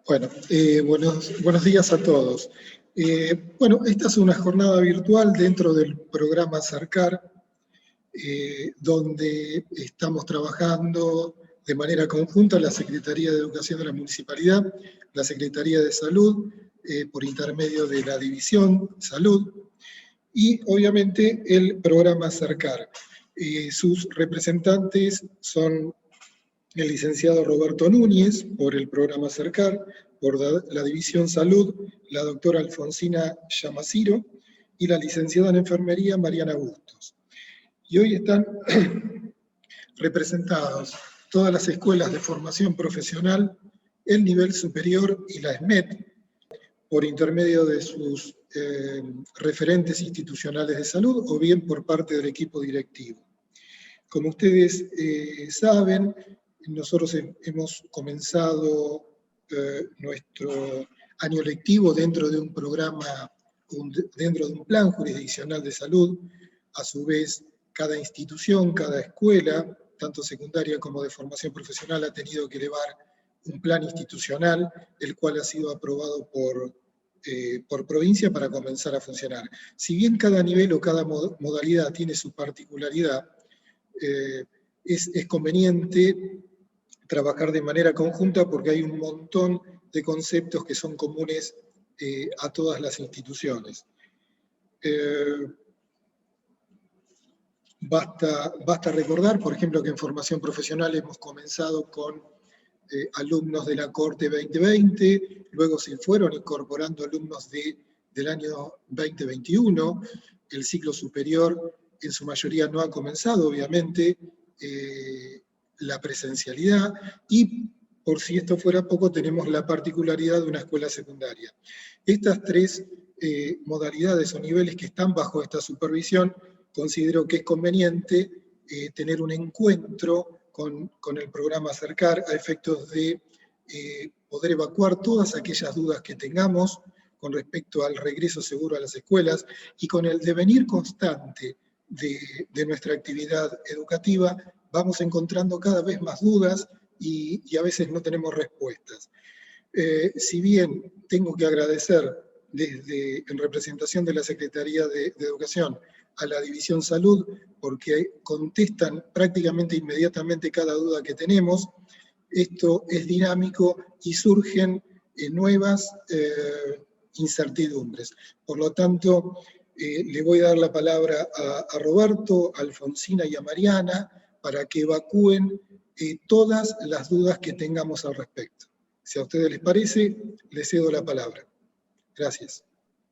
Bueno, buenos días a todos. Bueno, esta es una jornada virtual dentro del programa Acercar, donde estamos trabajando de manera conjunta la Secretaría de Educación de la Municipalidad, la Secretaría de Salud, por intermedio de la División Salud, y obviamente el programa Acercar. Sus representantes son el licenciado Roberto Núñez, por el programa Acercar, por la División Salud, la doctora Alfonsina Yamaciro, y la licenciada en Enfermería Mariana Bustos. Y hoy están representados todas las escuelas de formación profesional, el nivel superior y la SMET, por intermedio de sus referentes institucionales de salud o bien por parte del equipo directivo. Como ustedes saben, nosotros hemos comenzado nuestro año lectivo dentro de un programa, dentro de un plan jurisdiccional de salud. A su vez, cada institución, cada escuela, tanto secundaria como de formación profesional, ha tenido que elevar un plan institucional, el cual ha sido aprobado por provincia para comenzar a funcionar. Si bien cada nivel o cada modalidad tiene su particularidad, es conveniente trabajar de manera conjunta porque hay un montón de conceptos que son comunes a todas las instituciones. Basta recordar, por ejemplo, que en formación profesional hemos comenzado con alumnos de la Corte 2020, luego se fueron incorporando alumnos del año 2021, el ciclo superior en su mayoría no ha comenzado, obviamente, la presencialidad, y por si esto fuera poco, tenemos la particularidad de una escuela secundaria. Estas tres modalidades o niveles que están bajo esta supervisión, considero que es conveniente tener un encuentro con el programa Acercar a efectos de poder evacuar todas aquellas dudas que tengamos con respecto al regreso seguro a las escuelas y con el devenir constante de nuestra actividad educativa, vamos encontrando cada vez más dudas y a veces no tenemos respuestas. Si bien tengo que agradecer en representación de la Secretaría de Educación a la División Salud, porque contestan prácticamente inmediatamente cada duda que tenemos, esto es dinámico y surgen nuevas incertidumbres. Por lo tanto, le voy a dar la palabra a Roberto, a Alfonsina y a Mariana para que evacúen todas las dudas que tengamos al respecto. Si a ustedes les parece, les cedo la palabra. Gracias.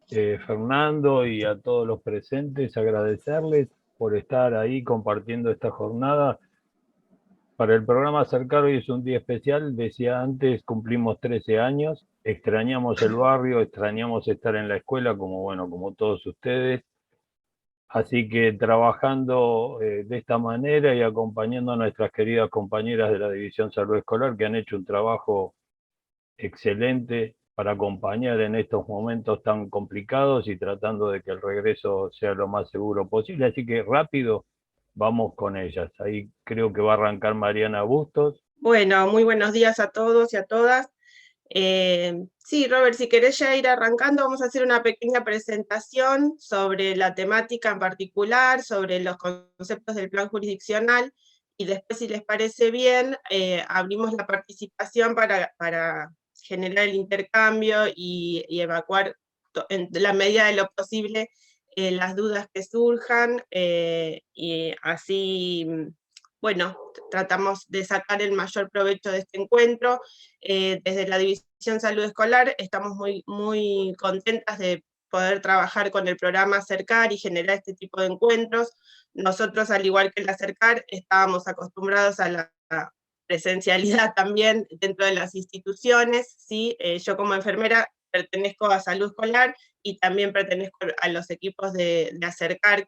Fernando, y a todos los presentes, agradecerles por estar ahí compartiendo esta jornada. Para el programa Acercar hoy es un día especial, decía antes, cumplimos 13 años, extrañamos el barrio, extrañamos estar en la escuela como todos ustedes. Así que trabajando de esta manera y acompañando a nuestras queridas compañeras de la División Salud Escolar que han hecho un trabajo excelente para acompañar en estos momentos tan complicados y tratando de que el regreso sea lo más seguro posible. Así que rápido vamos con ellas. Ahí creo que va a arrancar Mariana Bustos. Bueno, muy buenos días a todos y a todas. Sí, Robert, si querés ya ir arrancando, vamos a hacer una pequeña presentación sobre la temática en particular, sobre los conceptos del plan jurisdiccional, y después, si les parece bien, abrimos la participación para generar el intercambio y evacuar en la medida de lo posible las dudas que surjan, y así, bueno, tratamos de sacar el mayor provecho de este encuentro. Desde la División Salud Escolar estamos muy contentas de poder trabajar con el programa Acercar y generar este tipo de encuentros. Nosotros, al igual que el Acercar, estábamos acostumbrados a la presencialidad también dentro de las instituciones, ¿sí? Yo como enfermera pertenezco a Salud Escolar y también pertenezco a los equipos de Acercar,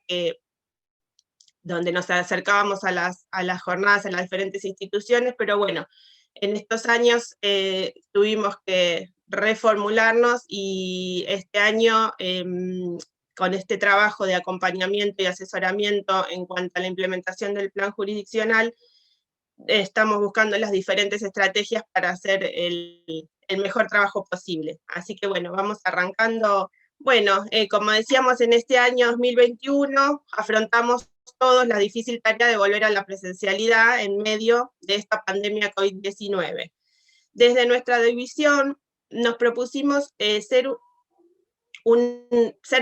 donde nos acercábamos a las jornadas en las diferentes instituciones, pero bueno, en estos años tuvimos que reformularnos y este año, con este trabajo de acompañamiento y asesoramiento en cuanto a la implementación del plan jurisdiccional, estamos buscando las diferentes estrategias para hacer el mejor trabajo posible. Así que bueno, vamos arrancando. Bueno, como decíamos, en este año 2021 afrontamos todos la difícil tarea de volver a la presencialidad en medio de esta pandemia COVID-19. Desde nuestra división nos propusimos ser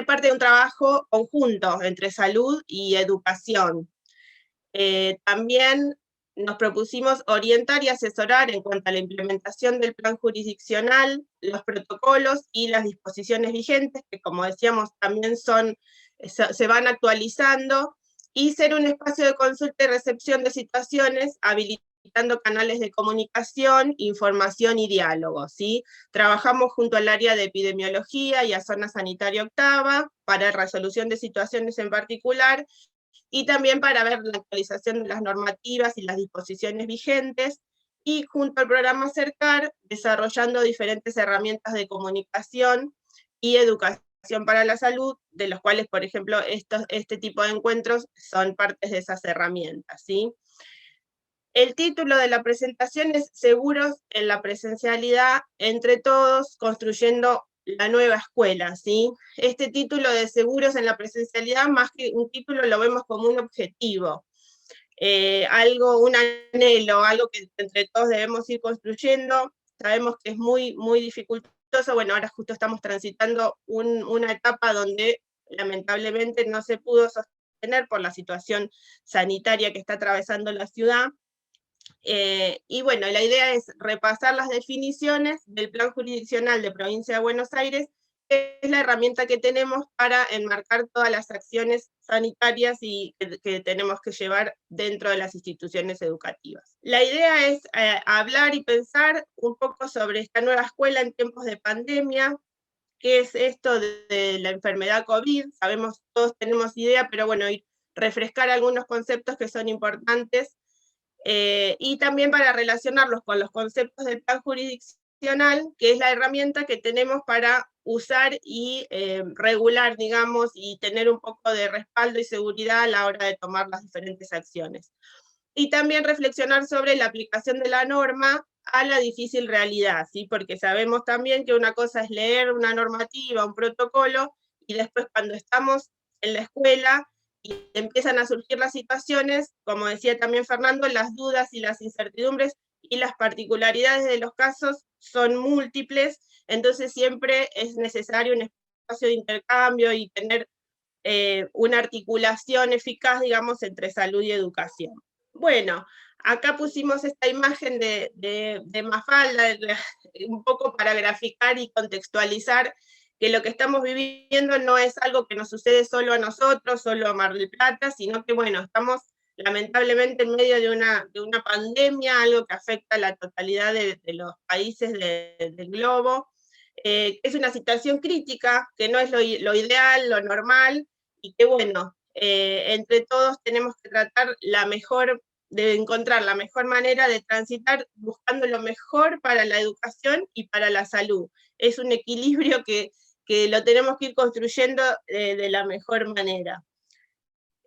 parte de un trabajo conjunto entre salud y educación. También nos propusimos orientar y asesorar en cuanto a la implementación del plan jurisdiccional, los protocolos y las disposiciones vigentes, que como decíamos también se van actualizando, y ser un espacio de consulta y recepción de situaciones, habilitando canales de comunicación, información y diálogo, ¿sí? Trabajamos junto al área de epidemiología y a zona sanitaria octava, para resolución de situaciones en particular, y también para ver la actualización de las normativas y las disposiciones vigentes, y junto al programa Acercar, desarrollando diferentes herramientas de comunicación y educación para la salud, de los cuales, por ejemplo, este tipo de encuentros son partes de esas herramientas, ¿sí? El título de la presentación es Seguros en la presencialidad, entre todos, construyendo la nueva escuela, ¿sí? Este título de Seguros en la presencialidad, más que un título, lo vemos como un objetivo, un anhelo, algo que entre todos debemos ir construyendo. Sabemos que es muy, muy dificultoso. Bueno, ahora justo estamos transitando una etapa donde lamentablemente no se pudo sostener por la situación sanitaria que está atravesando la ciudad. Y bueno, la idea es repasar las definiciones del Plan Jurisdiccional de Provincia de Buenos Aires, que es la herramienta que tenemos para enmarcar todas las acciones sanitarias y que tenemos que llevar dentro de las instituciones educativas. La idea es hablar y pensar un poco sobre esta nueva escuela en tiempos de pandemia. ¿Qué es esto de la enfermedad COVID? Sabemos, todos tenemos idea, pero bueno, refrescar algunos conceptos que son importantes, y también para relacionarlos con los conceptos del plan jurisdiccional, que es la herramienta que tenemos para usar y regular, digamos, y tener un poco de respaldo y seguridad a la hora de tomar las diferentes acciones. Y también reflexionar sobre la aplicación de la norma a la difícil realidad, ¿sí? Porque sabemos también que una cosa es leer una normativa, un protocolo, y después cuando estamos en la escuela y empiezan a surgir las situaciones, como decía también Fernando, las dudas y las incertidumbres y las particularidades de los casos son múltiples, entonces siempre es necesario un espacio de intercambio y tener una articulación eficaz, digamos, entre salud y educación. Bueno, acá pusimos esta imagen de Mafalda, un poco para graficar y contextualizar que lo que estamos viviendo no es algo que nos sucede solo a nosotros, solo a Mar del Plata, sino que, bueno, estamos lamentablemente en medio de una pandemia, algo que afecta a la totalidad de los países del globo. Es una situación crítica, que no es lo ideal, lo normal, y que, bueno, entre todos tenemos que tratar de encontrar la mejor manera de transitar buscando lo mejor para la educación y para la salud. Es un equilibrio que lo tenemos que ir construyendo de la mejor manera.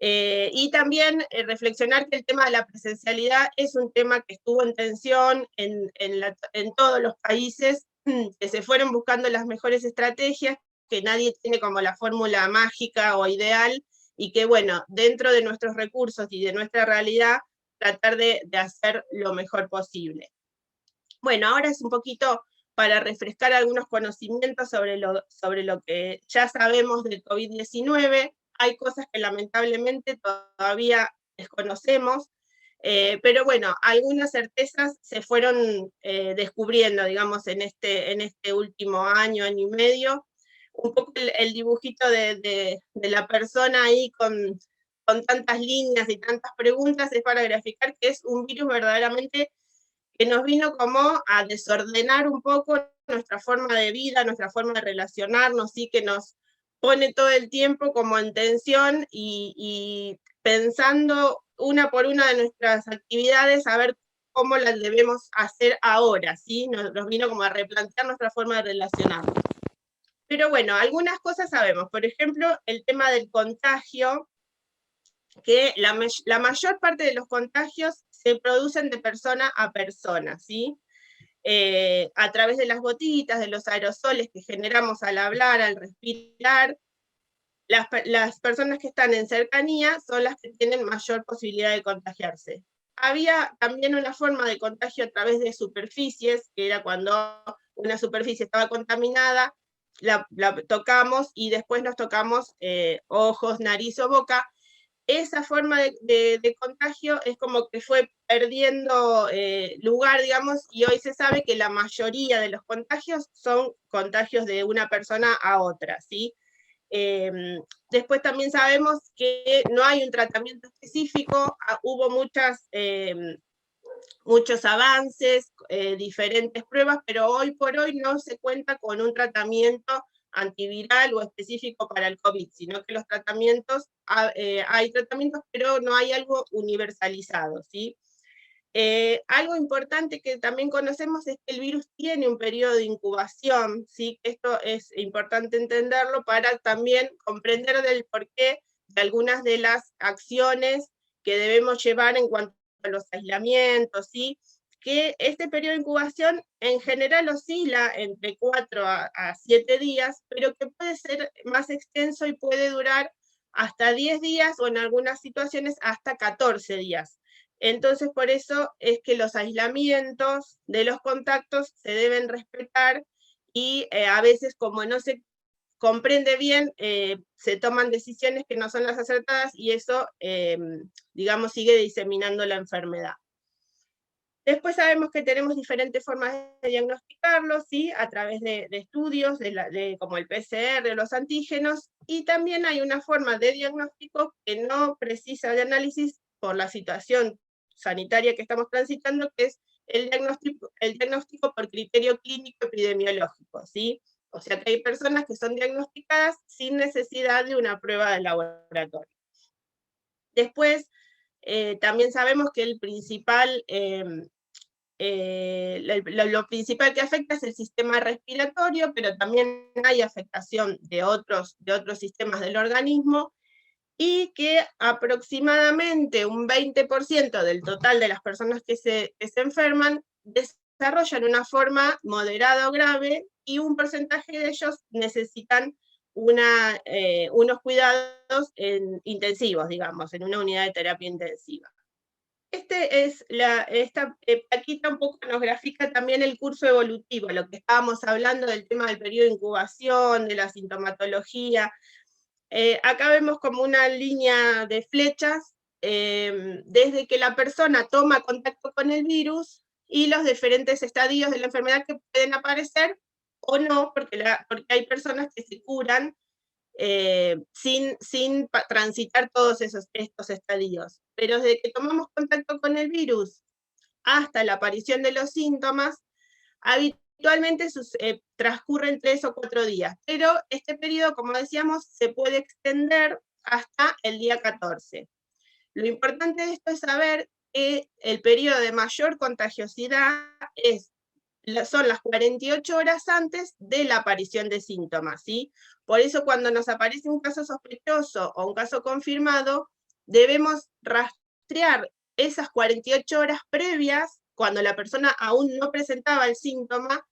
Y también reflexionar que el tema de la presencialidad es un tema que estuvo en tensión en todos los países, que se fueron buscando las mejores estrategias, que nadie tiene como la fórmula mágica o ideal, y que, bueno, dentro de nuestros recursos y de nuestra realidad, tratar de hacer lo mejor posible. Bueno, ahora es un poquito para refrescar algunos conocimientos sobre lo que ya sabemos del COVID-19. Hay cosas que lamentablemente todavía desconocemos, pero bueno, algunas certezas se fueron descubriendo, digamos, en este último año y medio. Un poco el dibujito de la persona ahí con tantas líneas y tantas preguntas es para graficar que es un virus verdaderamente que nos vino como a desordenar un poco nuestra forma de vida, nuestra forma de relacionarnos, y que nos pone todo el tiempo como en tensión y pensando una por una de nuestras actividades, a ver cómo las debemos hacer ahora, ¿sí? Nos vino como a replantear nuestra forma de relacionarnos. Pero bueno, algunas cosas sabemos, por ejemplo, el tema del contagio, que la mayor parte de los contagios se producen de persona a persona, ¿sí? A través de las gotitas, de los aerosoles que generamos al hablar, al respirar, las personas que están en cercanía son las que tienen mayor posibilidad de contagiarse. Había también una forma de contagio a través de superficies, que era cuando una superficie estaba contaminada, la tocamos y después nos tocamos ojos, nariz o boca. Esa forma de contagio es como que fue perdiendo lugar, digamos, y hoy se sabe que la mayoría de los contagios son contagios de una persona a otra, ¿sí? Después también sabemos que no hay un tratamiento específico, hubo muchos avances, diferentes pruebas, pero hoy por hoy no se cuenta con un tratamiento antiviral o específico para el COVID, sino que los tratamientos, hay tratamientos, pero no hay algo universalizado, ¿sí? Algo importante que también conocemos es que el virus tiene un periodo de incubación, ¿sí? Esto es importante entenderlo para también comprender del porqué de algunas de las acciones que debemos llevar en cuanto a los aislamientos, ¿sí? Que este periodo de incubación en general oscila entre 4 a 7 días, pero que puede ser más extenso y puede durar hasta 10 días o en algunas situaciones hasta 14 días. Entonces, por eso es que los aislamientos de los contactos se deben respetar y a veces, como no se comprende bien, se toman decisiones que no son las acertadas y eso, digamos, sigue diseminando la enfermedad. Después sabemos que tenemos diferentes formas de diagnosticarlo, ¿sí? A través de estudios, como el PCR, los antígenos, y también hay una forma de diagnóstico que no precisa de análisis por la situación sanitaria que estamos transitando, que es el diagnóstico por criterio clínico epidemiológico, ¿sí? O sea que hay personas que son diagnosticadas sin necesidad de una prueba de laboratorio. Después, también sabemos que lo principal que afecta es el sistema respiratorio, pero también hay afectación de otros sistemas del organismo, y que aproximadamente un 20% del total de las personas que se enferman desarrollan una forma moderada o grave, y un porcentaje de ellos necesitan unos cuidados intensivos, digamos, en una unidad de terapia intensiva. Esta plaquita un poco nos grafica también el curso evolutivo, lo que estábamos hablando del tema del periodo de incubación, de la sintomatología. Acá vemos como una línea de flechas, desde que la persona toma contacto con el virus y los diferentes estadios de la enfermedad que pueden aparecer o no, porque hay personas que se curan sin transitar todos estos estadios. Pero desde que tomamos contacto con el virus hasta la aparición de los síntomas, habitualmente transcurren 3 o 4 días, pero este periodo, como decíamos, se puede extender hasta el día 14. Lo importante de esto es saber que el periodo de mayor contagiosidad son las 48 horas antes de la aparición de síntomas, ¿sí? Por eso cuando nos aparece un caso sospechoso o un caso confirmado, debemos rastrear esas 48 horas previas, cuando la persona aún no presentaba el síntoma,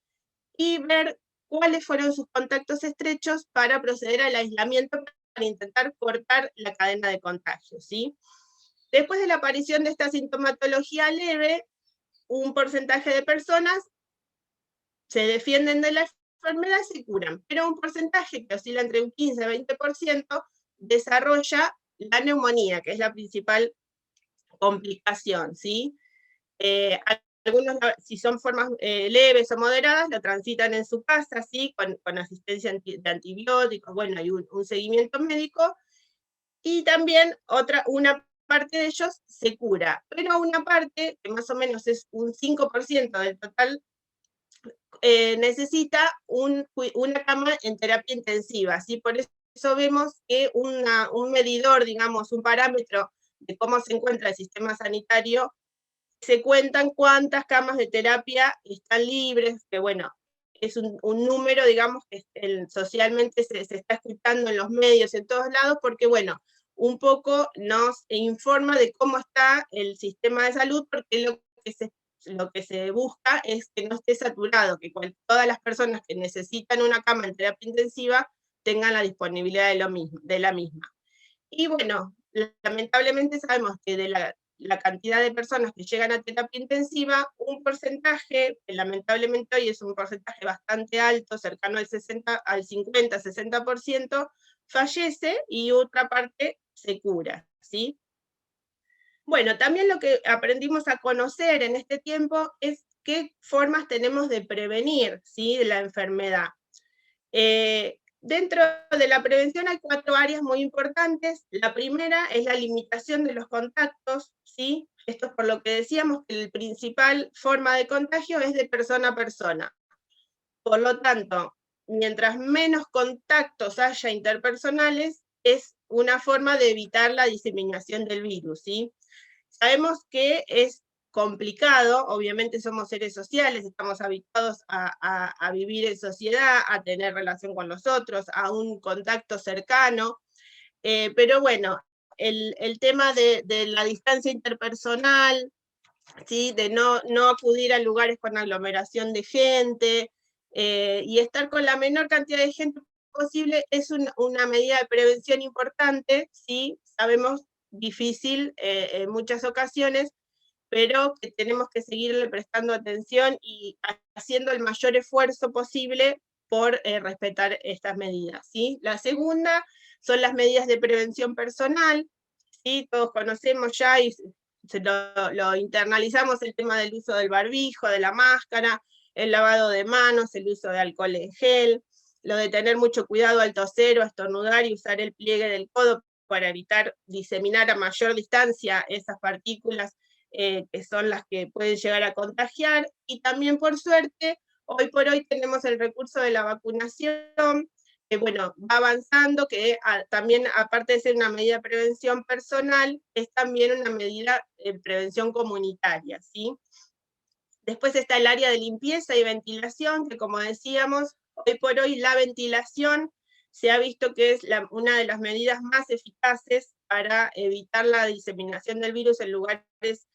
y ver cuáles fueron sus contactos estrechos para proceder al aislamiento, para intentar cortar la cadena de contagio, ¿sí? Después de la aparición de esta sintomatología leve, un porcentaje de personas se defienden de la enfermedad y se curan, pero un porcentaje que oscila entre un 15 y 20% desarrolla la neumonía, que es la principal complicación, ¿sí? Algunos, si son formas leves o moderadas, lo transitan en su casa, ¿sí? Con asistencia de antibióticos, bueno, hay un seguimiento médico, y también una parte de ellos se cura, pero una parte, que más o menos es un 5% del total, necesita una cama en terapia intensiva, ¿sí? Por eso vemos que un medidor, digamos, un parámetro de cómo se encuentra el sistema sanitario, se cuentan cuántas camas de terapia están libres, que bueno, es un número, digamos, que socialmente se está escuchando en los medios, en todos lados, porque bueno, un poco nos informa de cómo está el sistema de salud, porque lo que se busca es que no esté saturado, que todas las personas que necesitan una cama en terapia intensiva tengan la disponibilidad de la misma. Y bueno, lamentablemente sabemos que de la cantidad de personas que llegan a terapia intensiva, un porcentaje, que lamentablemente hoy es un porcentaje bastante alto, cercano al 50-60%, fallece y otra parte se cura, ¿sí? Bueno, también lo que aprendimos a conocer en este tiempo es qué formas tenemos de prevenir, ¿sí?, de la enfermedad. Dentro de la prevención hay 4 áreas muy importantes. La primera es la limitación de los contactos, ¿sí? Esto es por lo que decíamos que la principal forma de contagio es de persona a persona. Por lo tanto, mientras menos contactos haya interpersonales, es una forma de evitar la diseminación del virus, ¿sí? Sabemos que es complicado, obviamente somos seres sociales, estamos habituados a vivir en sociedad, a tener relación con los otros, a un contacto cercano, pero bueno, el tema de la distancia interpersonal, ¿sí?, de no acudir a lugares con aglomeración de gente, y estar con la menor cantidad de gente posible es una medida de prevención importante, ¿sí? Sabemos difícil en muchas ocasiones, pero que tenemos que seguirle prestando atención y haciendo el mayor esfuerzo posible por respetar estas medidas, ¿sí? La segunda son las medidas de prevención personal, ¿sí? Todos conocemos ya y lo internalizamos el tema del uso del barbijo, de la máscara, el lavado de manos, el uso de alcohol en gel, lo de tener mucho cuidado al toser o estornudar y usar el pliegue del codo para evitar diseminar a mayor distancia esas partículas que son las que pueden llegar a contagiar, y también por suerte, hoy por hoy tenemos el recurso de la vacunación, que bueno, va avanzando, que también aparte de ser una medida de prevención personal, es también una medida de prevención comunitaria, ¿sí? Después está el área de limpieza y ventilación, que como decíamos, hoy por hoy la ventilación se ha visto que es una de las medidas más eficaces para evitar la diseminación del virus en lugares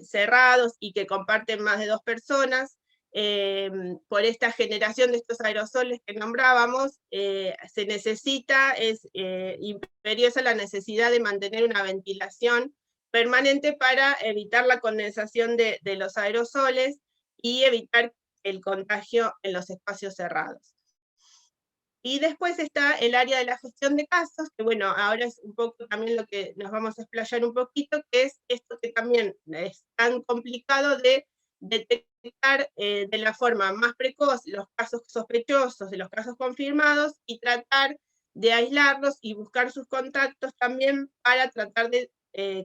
cerrados y que comparten más de 2 personas. Por esta generación de estos aerosoles que nombrábamos, se necesita, es imperiosa la necesidad de mantener una ventilación permanente para evitar la condensación de los aerosoles y evitar el contagio en los espacios cerrados. Y después está el área de la gestión de casos, que bueno, ahora es un poco también lo que nos vamos a explayar un poquito, que es esto que también es tan complicado de detectar de la forma más precoz los casos sospechosos de los casos confirmados y tratar de aislarlos y buscar sus contactos también para tratar de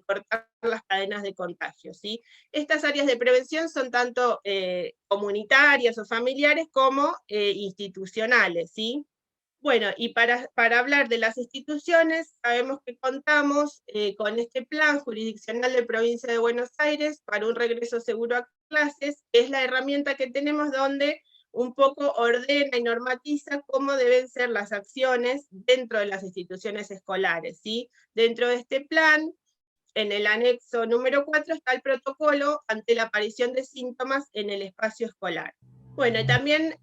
cortar las cadenas de contagio, ¿sí? Estas áreas de prevención son tanto comunitarias o familiares como institucionales, ¿sí? Bueno, y para hablar de las instituciones, sabemos que contamos con este plan jurisdiccional de Provincia de Buenos Aires para un regreso seguro a clases, que es la herramienta que tenemos donde un poco ordena y normatiza cómo deben ser las acciones dentro de las instituciones escolares, ¿sí? Dentro de este plan, en el anexo número 4 está el protocolo ante la aparición de síntomas en el espacio escolar. Bueno, y también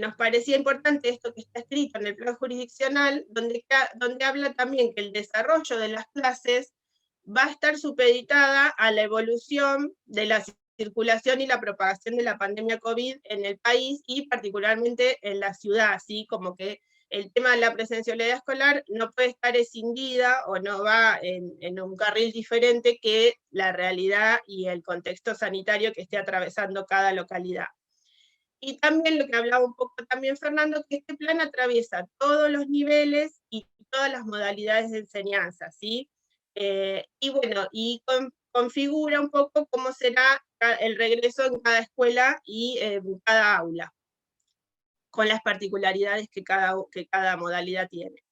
nos parecía importante esto que está escrito en el plan jurisdiccional, donde habla también que el desarrollo de las clases va a estar supeditada a la evolución de la circulación y la propagación de la pandemia COVID en el país y particularmente en la ciudad, así como que el tema de la presencialidad escolar no puede estar escindida o no va en un carril diferente que la realidad y el contexto sanitario que esté atravesando cada localidad. Y también lo que hablaba un poco también Fernando, que este plan atraviesa todos los niveles y todas las modalidades de enseñanza, ¿sí? Y bueno, y configura un poco cómo será el regreso en cada escuela y en cada aula, con las particularidades que cada modalidad tiene.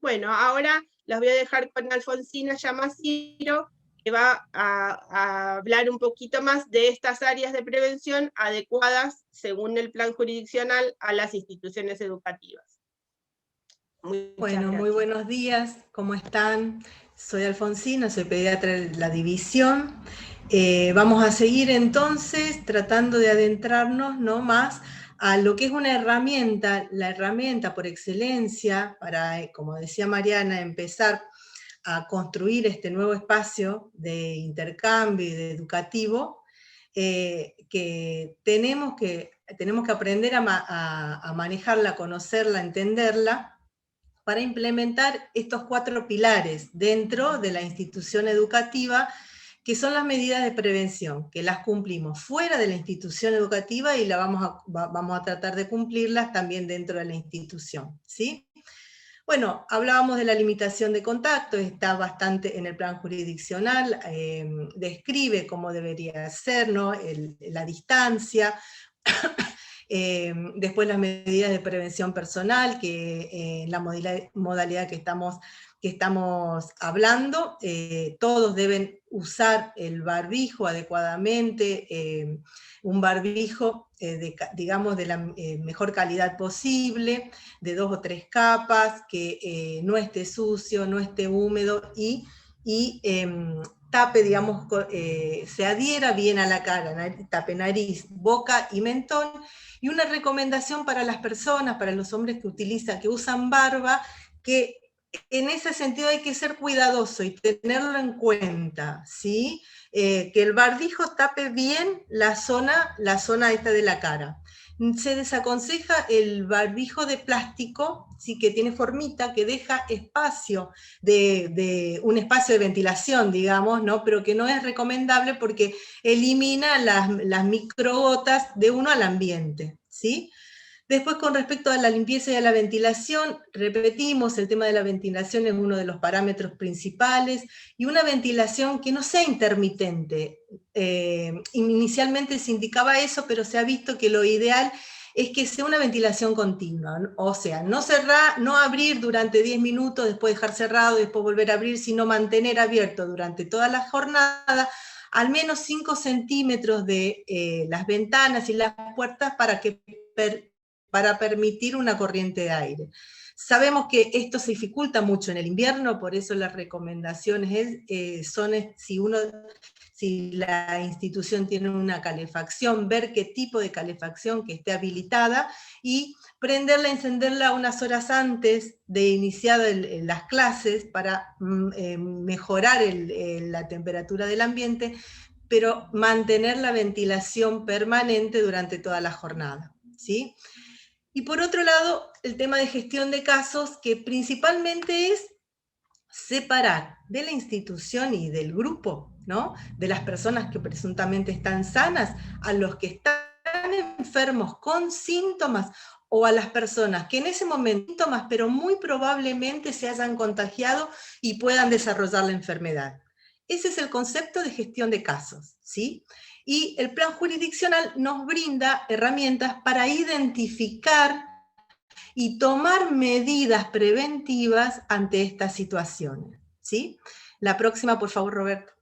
Bueno, ahora los voy a dejar con Alfonsina Llamasiro, que va a hablar un poquito más de estas áreas de prevención adecuadas, según el plan jurisdiccional, a las instituciones educativas. Bueno, muy buenos días, ¿cómo están? Soy Alfonsina, soy pediatra de la división. Vamos a seguir entonces tratando de adentrarnos no más a lo que es una herramienta, la herramienta por excelencia para, como decía Mariana, empezar a construir este nuevo espacio de intercambio y de educativo, que tenemos que aprender a manejarla, conocerla, entenderla, para implementar estos 4 pilares dentro de la institución educativa, que son las medidas de prevención, que las cumplimos fuera de la institución educativa y vamos a tratar de cumplirlas también dentro de la institución, ¿sí? Bueno, hablábamos de la limitación de contacto, está bastante en el plan jurisdiccional, describe cómo debería ser, ¿no? La distancia. Después las medidas de prevención personal, que la modalidad que estamos hablando, todos deben usar el barbijo adecuadamente, un barbijo, digamos, de la mejor calidad posible, de 2 o 3 capas, que no esté sucio, no esté húmedo y tape, digamos, se adhiera bien a la cara, tape nariz, boca y mentón. Y una recomendación para las personas, para los hombres que usan barba, que en ese sentido hay que ser cuidadoso y tenerlo en cuenta, ¿sí? Que el barbijo tape bien la zona esta de la cara. Se desaconseja el barbijo de plástico, ¿sí? Que tiene formita, que deja espacio, un espacio de ventilación, digamos, ¿no? Pero que no es recomendable porque elimina las microgotas de uno al ambiente, ¿sí? Después, con respecto a la limpieza y a la ventilación, repetimos, el tema de la ventilación es uno de los parámetros principales, y una ventilación que no sea intermitente. Inicialmente se indicaba eso, pero se ha visto que lo ideal es que sea una ventilación continua, o sea, no abrir durante 10 minutos, después dejar cerrado, después volver a abrir, sino mantener abierto durante toda la jornada, al menos 5 centímetros de las ventanas y las puertas para permitir una corriente de aire. Sabemos que esto se dificulta mucho en el invierno, por eso las recomendaciones son, si la institución tiene una calefacción, ver qué tipo de calefacción que esté habilitada, y prenderla, encenderla unas horas antes de iniciar las clases para mejorar la temperatura del ambiente, pero mantener la ventilación permanente durante toda la jornada, ¿sí? Y por otro lado, el tema de gestión de casos, que principalmente es separar de la institución y del grupo, ¿no? De las personas que presuntamente están sanas, a los que están enfermos con síntomas, o a las personas que en ese momento síntomas, pero muy probablemente se hayan contagiado y puedan desarrollar la enfermedad. Ese es el concepto de gestión de casos, ¿sí? Y el plan jurisdiccional nos brinda herramientas para identificar y tomar medidas preventivas ante estas situaciones, ¿sí? La próxima, por favor, Roberto.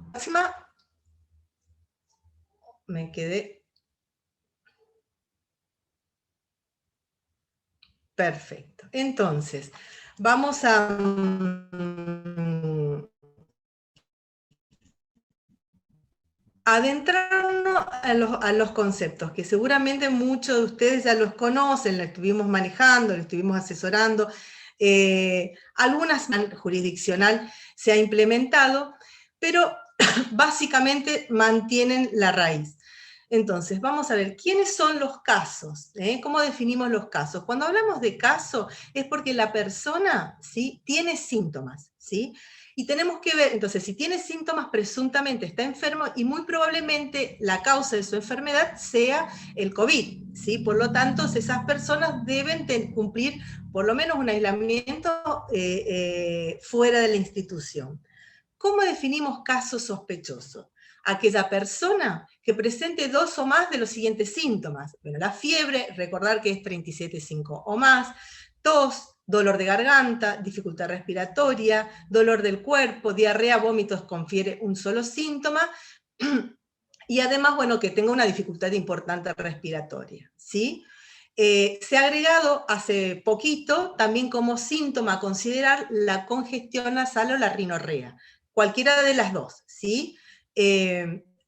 La próxima, me quedé. Perfecto. Entonces, vamos a adentrarnos a los conceptos, que seguramente muchos de ustedes ya los conocen, lo estuvimos manejando, lo estuvimos asesorando, algunas jurisdiccional se ha implementado, pero básicamente mantienen la raíz. Entonces, vamos a ver, ¿quiénes son los casos? ¿Cómo definimos los casos? Cuando hablamos de caso, es porque la persona, ¿sí?, tiene síntomas, ¿sí? Y tenemos que ver, entonces, si tiene síntomas, presuntamente está enfermo, y muy probablemente la causa de su enfermedad sea el COVID, ¿sí? Por lo tanto, esas personas deben cumplir por lo menos un aislamiento fuera de la institución. ¿Cómo definimos caso sospechoso? Aquella persona que presente 2 o más de los siguientes síntomas. Bueno, la fiebre, recordar que es 37,5 o más, tos, dolor de garganta, dificultad respiratoria, dolor del cuerpo, diarrea, vómitos, confiere un solo síntoma, y además, bueno, que tenga una dificultad importante respiratoria, ¿sí? Se ha agregado hace poquito también como síntoma a considerar la congestión nasal o la rinorrea, cualquiera de las dos, ¿sí?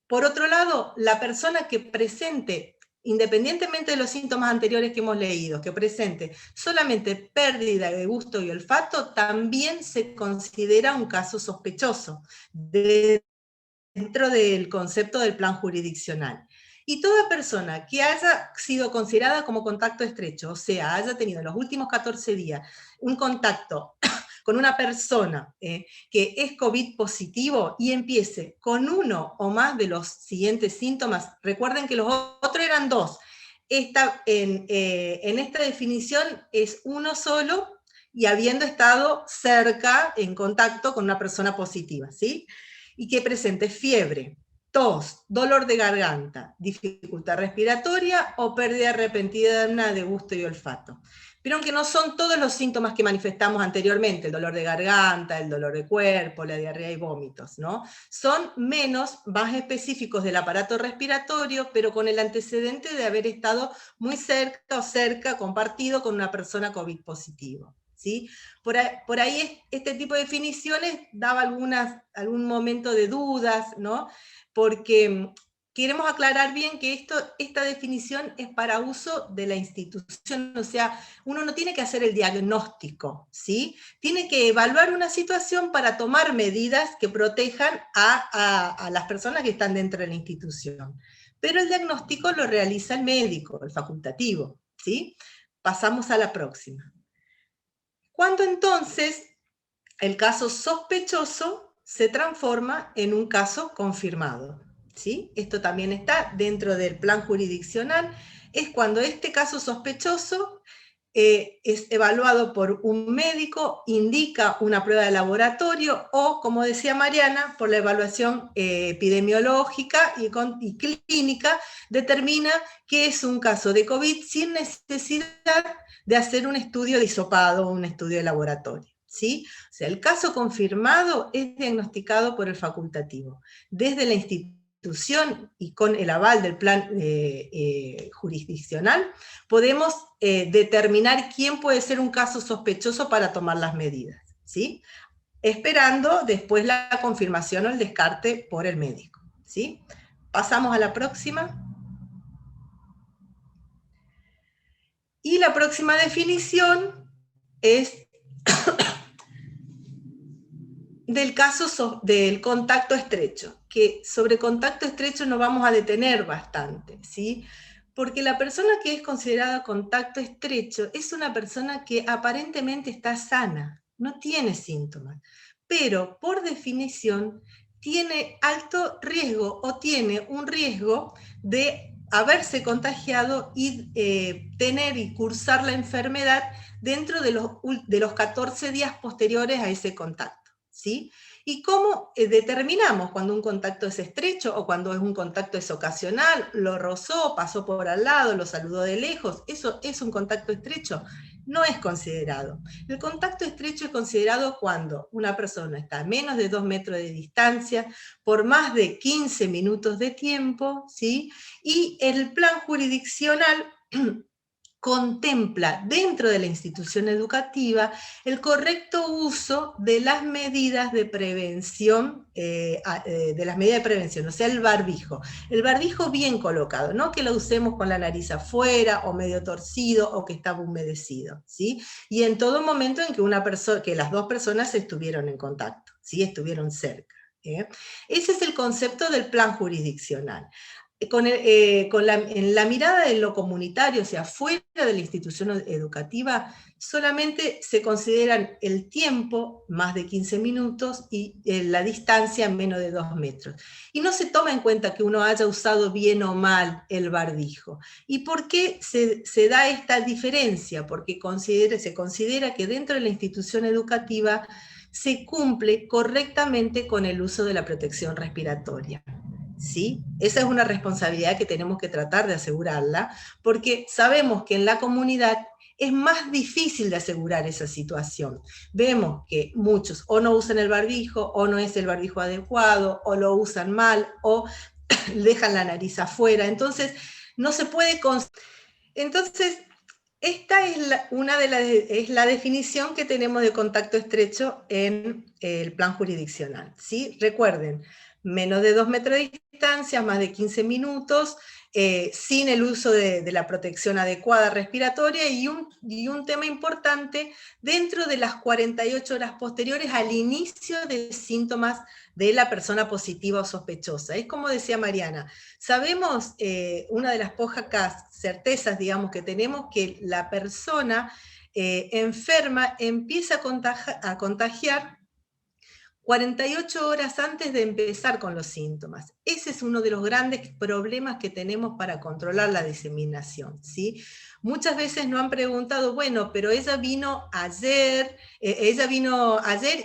Por otro lado, la persona que presente, independientemente de los síntomas anteriores que hemos leído, que presente solamente pérdida de gusto y olfato, también se considera un caso sospechoso dentro del concepto del plan jurisdiccional. Y toda persona que haya sido considerada como contacto estrecho, o sea, haya tenido en los últimos 14 días un contacto con una persona que es COVID positivo y empiece con uno o más de los siguientes síntomas, recuerden que los otros eran dos, en esta definición es uno solo y habiendo estado cerca, en contacto con una persona positiva, ¿sí? Y que presente fiebre, tos, dolor de garganta, dificultad respiratoria o pérdida repentina de gusto y olfato. Vieron que no son todos los síntomas que manifestamos anteriormente, el dolor de garganta, el dolor de cuerpo, la diarrea y vómitos, ¿no? Son menos, más específicos del aparato respiratorio, pero con el antecedente de haber estado muy cerca, compartido con una persona COVID positivo. ¿Sí? Por ahí este tipo de definiciones daba algún momento de dudas, ¿no? Porque queremos aclarar bien que esta definición es para uso de la institución, o sea, uno no tiene que hacer el diagnóstico, ¿sí? Tiene que evaluar una situación para tomar medidas que protejan a las personas que están dentro de la institución. Pero el diagnóstico lo realiza el médico, el facultativo, ¿sí? Pasamos a la próxima. Cuando entonces el caso sospechoso se transforma en un caso confirmado, ¿sí? Esto también está dentro del plan jurisdiccional, es cuando este caso sospechoso es evaluado por un médico, indica una prueba de laboratorio o, como decía Mariana, por la evaluación epidemiológica y clínica, determina que es un caso de COVID sin necesidad de hacer un estudio de hisopado o un estudio de laboratorio, ¿sí? O sea, el caso confirmado es diagnosticado por el facultativo. Desde la institución y con el aval del plan jurisdiccional, podemos determinar quién puede ser un caso sospechoso para tomar las medidas, ¿sí? Esperando después la confirmación o el descarte por el médico, ¿sí? Pasamos a la próxima. Y la próxima definición es del caso del contacto estrecho, que sobre contacto estrecho nos vamos a detener bastante, ¿sí? Porque la persona que es considerada contacto estrecho es una persona que aparentemente está sana, no tiene síntomas, pero por definición tiene alto riesgo o tiene un riesgo de haberse contagiado y tener y cursar la enfermedad dentro de los 14 días posteriores a ese contacto, ¿sí? ¿Y cómo determinamos cuando un contacto es estrecho o cuando es un contacto es ocasional? Lo rozó, pasó por al lado, lo saludó de lejos, ¿eso es un contacto estrecho? No es considerado. El contacto estrecho es considerado cuando una persona está a menos de 2 metros de distancia, por más de 15 minutos de tiempo, ¿sí? Y el plan jurisdiccional contempla dentro de la institución educativa el correcto uso de las medidas de prevención, o sea, el barbijo bien colocado, no que lo usemos con la nariz afuera o medio torcido o que estaba humedecido, ¿sí? Y en todo momento en que las dos personas estuvieron en contacto, ¿sí? Estuvieron cerca. Ese es el concepto del plan jurisdiccional. En la mirada de lo comunitario, o sea, fuera de la institución educativa, solamente se consideran el tiempo, más de 15 minutos, y la distancia menos de 2 metros. Y no se toma en cuenta que uno haya usado bien o mal el barbijo. ¿Y por qué se da esta diferencia? Porque se considera que dentro de la institución educativa se cumple correctamente con el uso de la protección respiratoria. ¿Sí? Esa es una responsabilidad que tenemos que tratar de asegurarla, porque sabemos que en la comunidad es más difícil de asegurar esa situación. Vemos que muchos o no usan el barbijo, o no es el barbijo adecuado, o lo usan mal, o dejan la nariz afuera. Entonces, no se puede... Entonces, esta es es la definición que tenemos de contacto estrecho en el plan jurisdiccional, ¿sí? Recuerden, menos de 2 metros de distancia, más de 15 minutos, sin el uso de la protección adecuada respiratoria, y un tema importante, dentro de las 48 horas posteriores al inicio de síntomas de la persona positiva o sospechosa. Es como decía Mariana, sabemos, una de las pocas certezas, digamos, que tenemos, que la persona enferma empieza a contagiar 48 horas antes de empezar con los síntomas. Ese es uno de los grandes problemas que tenemos para controlar la diseminación, ¿sí? Muchas veces nos han preguntado, bueno, pero ella vino ayer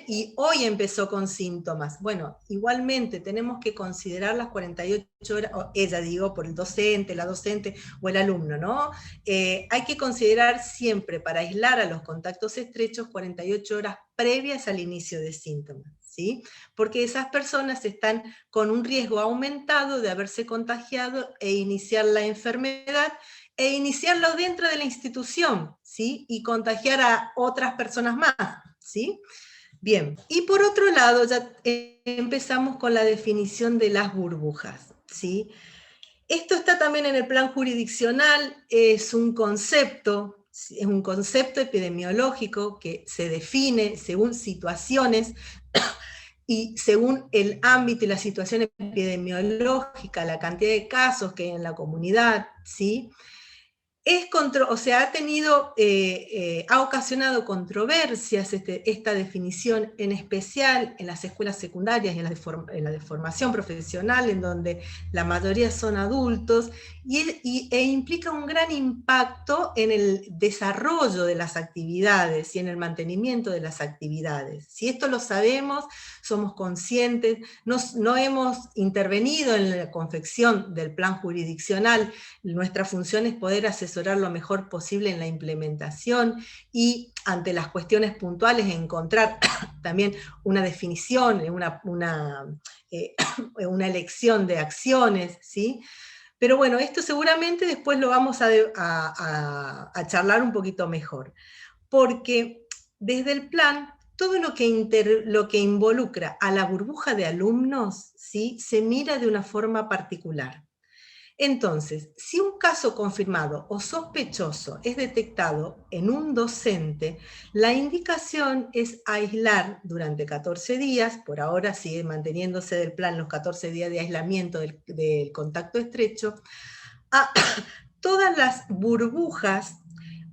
y hoy empezó con síntomas. Bueno, igualmente tenemos que considerar las 48 horas, ella digo, por el docente, la docente o el alumno, ¿no? Hay que considerar siempre, para aislar a los contactos estrechos, 48 horas previas al inicio de síntomas, ¿sí? Porque esas personas están con un riesgo aumentado de haberse contagiado e iniciar la enfermedad, e iniciarlo dentro de la institución, ¿sí? Y contagiar a otras personas más, ¿sí? Bien, y por otro lado, ya empezamos con la definición de las burbujas, ¿sí? Esto está también en el plan jurisdiccional, es un concepto epidemiológico que se define según situaciones y según el ámbito y la situación epidemiológica, la cantidad de casos que hay en la comunidad, ¿sí? Ha ocasionado controversias esta definición, en especial en las escuelas secundarias y en la de formación profesional, en donde la mayoría son adultos, e implica un gran impacto en el desarrollo de las actividades y en el mantenimiento de las actividades. Si esto lo sabemos, somos conscientes, no hemos intervenido en la confección del plan jurisdiccional. Nuestra función es poder asesorar lo mejor posible en la implementación, y ante las cuestiones puntuales encontrar también una definición, una elección de acciones, ¿sí? Pero bueno, esto seguramente después lo vamos a charlar un poquito mejor, porque desde el plan, todo lo que involucra a la burbuja de alumnos, ¿sí?, se mira de una forma particular. Entonces, si un caso confirmado o sospechoso es detectado en un docente, la indicación es aislar durante 14 días, por ahora sigue manteniéndose del plan los 14 días de aislamiento del contacto estrecho, a todas las burbujas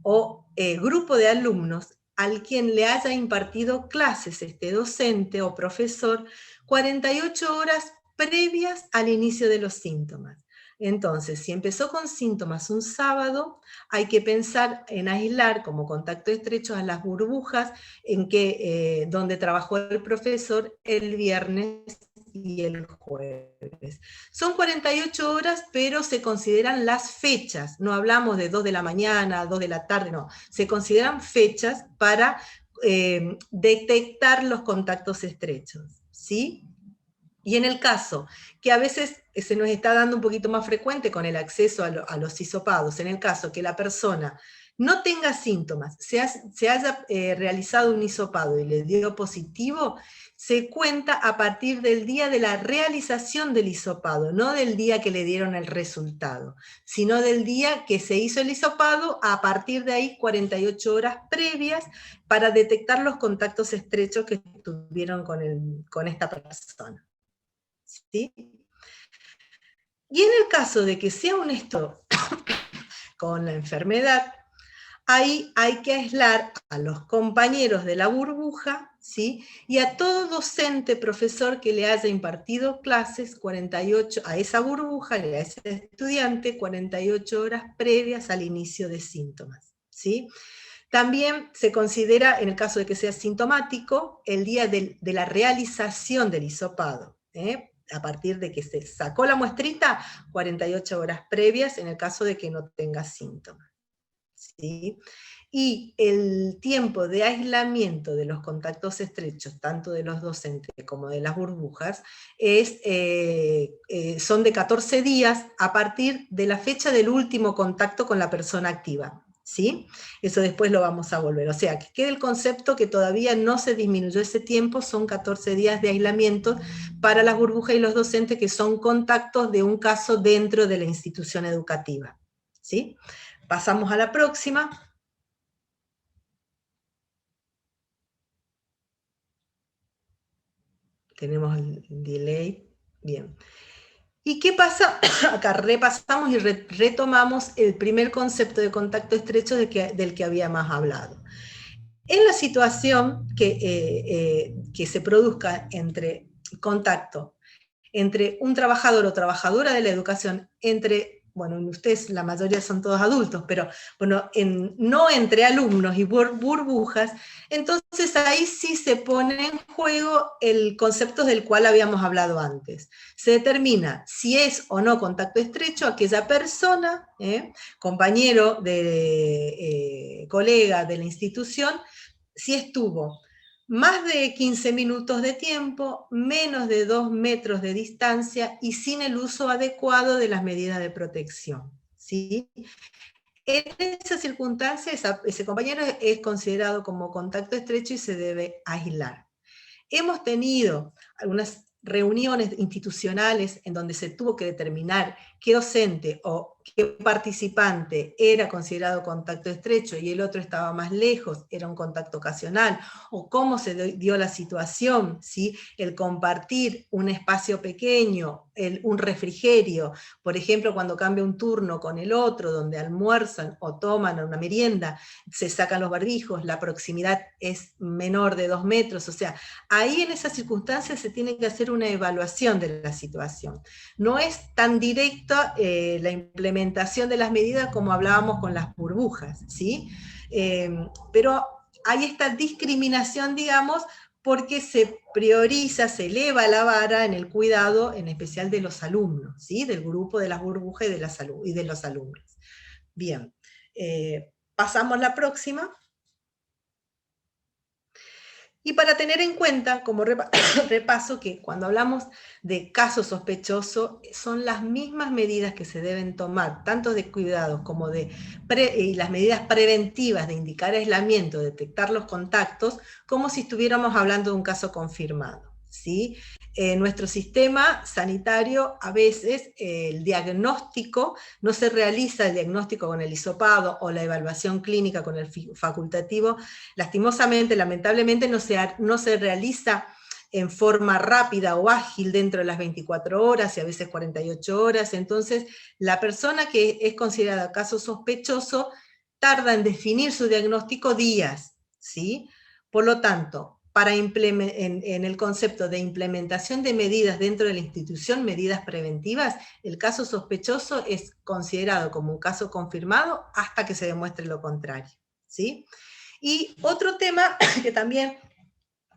o grupo de alumnos al quien le haya impartido clases este docente o profesor 48 horas previas al inicio de los síntomas. Entonces, si empezó con síntomas un sábado, hay que pensar en aislar como contacto estrecho a las burbujas donde trabajó el profesor el viernes y el jueves. Son 48 horas, pero se consideran las fechas. No hablamos de 2 de la mañana, 2 de la tarde, no. Se consideran fechas para detectar los contactos estrechos, ¿sí? Y en el caso que a veces se nos está dando un poquito más frecuente con el acceso a los hisopados, en el caso que la persona no tenga síntomas, se haya realizado un hisopado y le dio positivo, se cuenta a partir del día de la realización del hisopado, no del día que le dieron el resultado, sino del día que se hizo el hisopado, a partir de ahí 48 horas previas para detectar los contactos estrechos que tuvieron con esta persona. ¿Sí? Y en el caso de que sea un estado con la enfermedad, ahí hay que aislar a los compañeros de la burbuja, ¿sí?, y a todo docente, profesor que le haya impartido clases 48, a esa burbuja y a ese estudiante 48 horas previas al inicio de síntomas, ¿sí? También se considera, en el caso de que sea sintomático, el día de la realización del hisopado, a partir de que se sacó la muestrita, 48 horas previas, en el caso de que no tenga síntomas, ¿sí? y el tiempo de aislamiento de los contactos estrechos, tanto de los docentes como de las burbujas, son de 14 días a partir de la fecha del último contacto con la persona activa. ¿Sí? Eso después lo vamos a volver. O sea, que quede el concepto que todavía no se disminuyó ese tiempo, son 14 días de aislamiento para las burbujas y los docentes, que son contactos de un caso dentro de la institución educativa. ¿Sí? Pasamos a la próxima. Tenemos el delay. Bien. ¿Y qué pasa? Acá repasamos y retomamos el primer concepto de contacto estrecho del que habíamos hablado. En la situación que se produzca entre contacto entre un trabajador o trabajadora de la educación, bueno, ustedes la mayoría son todos adultos, pero bueno, no entre alumnos y burbujas, entonces ahí sí se pone en juego el concepto del cual habíamos hablado antes. Se determina si es o no contacto estrecho aquella persona, compañero, colega de la institución, si estuvo más de 15 minutos de tiempo, menos de 2 metros de distancia y sin el uso adecuado de las medidas de protección. ¿Sí? En esa circunstancia, ese compañero es considerado como contacto estrecho y se debe aislar. Hemos tenido algunas reuniones institucionales en donde se tuvo que determinar qué docente o qué participante era considerado contacto estrecho y el otro estaba más lejos, era un contacto ocasional, o cómo se dio la situación, ¿sí? El compartir un espacio pequeño, un refrigerio, por ejemplo, cuando cambia un turno con el otro, donde almuerzan o toman una merienda, se sacan los barbijos, la proximidad es menor de 2 metros, o sea, ahí en esas circunstancias se tiene que hacer una evaluación de la situación. No es tan directa la implementación de las medidas como hablábamos con las burbujas, ¿sí? Pero hay esta discriminación, digamos, porque se prioriza, se eleva la vara en el cuidado, en especial de los alumnos, ¿sí? Del grupo de las burbujas y de los alumnos. Bien, pasamos la próxima. Y para tener en cuenta, como repaso, que cuando hablamos de caso sospechoso, son las mismas medidas que se deben tomar, tanto de cuidados como y las medidas preventivas de indicar aislamiento, detectar los contactos, como si estuviéramos hablando de un caso confirmado, ¿sí? Nuestro sistema sanitario, a veces el diagnóstico, no se realiza el diagnóstico con el hisopado o la evaluación clínica con el facultativo, lastimosamente, lamentablemente no se realiza en forma rápida o ágil dentro de las 24 horas y a veces 48 horas, entonces la persona que es considerada caso sospechoso tarda en definir su diagnóstico días, ¿sí? Por lo tanto, en el concepto de implementación de medidas dentro de la institución, medidas preventivas, el caso sospechoso es considerado como un caso confirmado hasta que se demuestre lo contrario, ¿sí? Y otro tema que también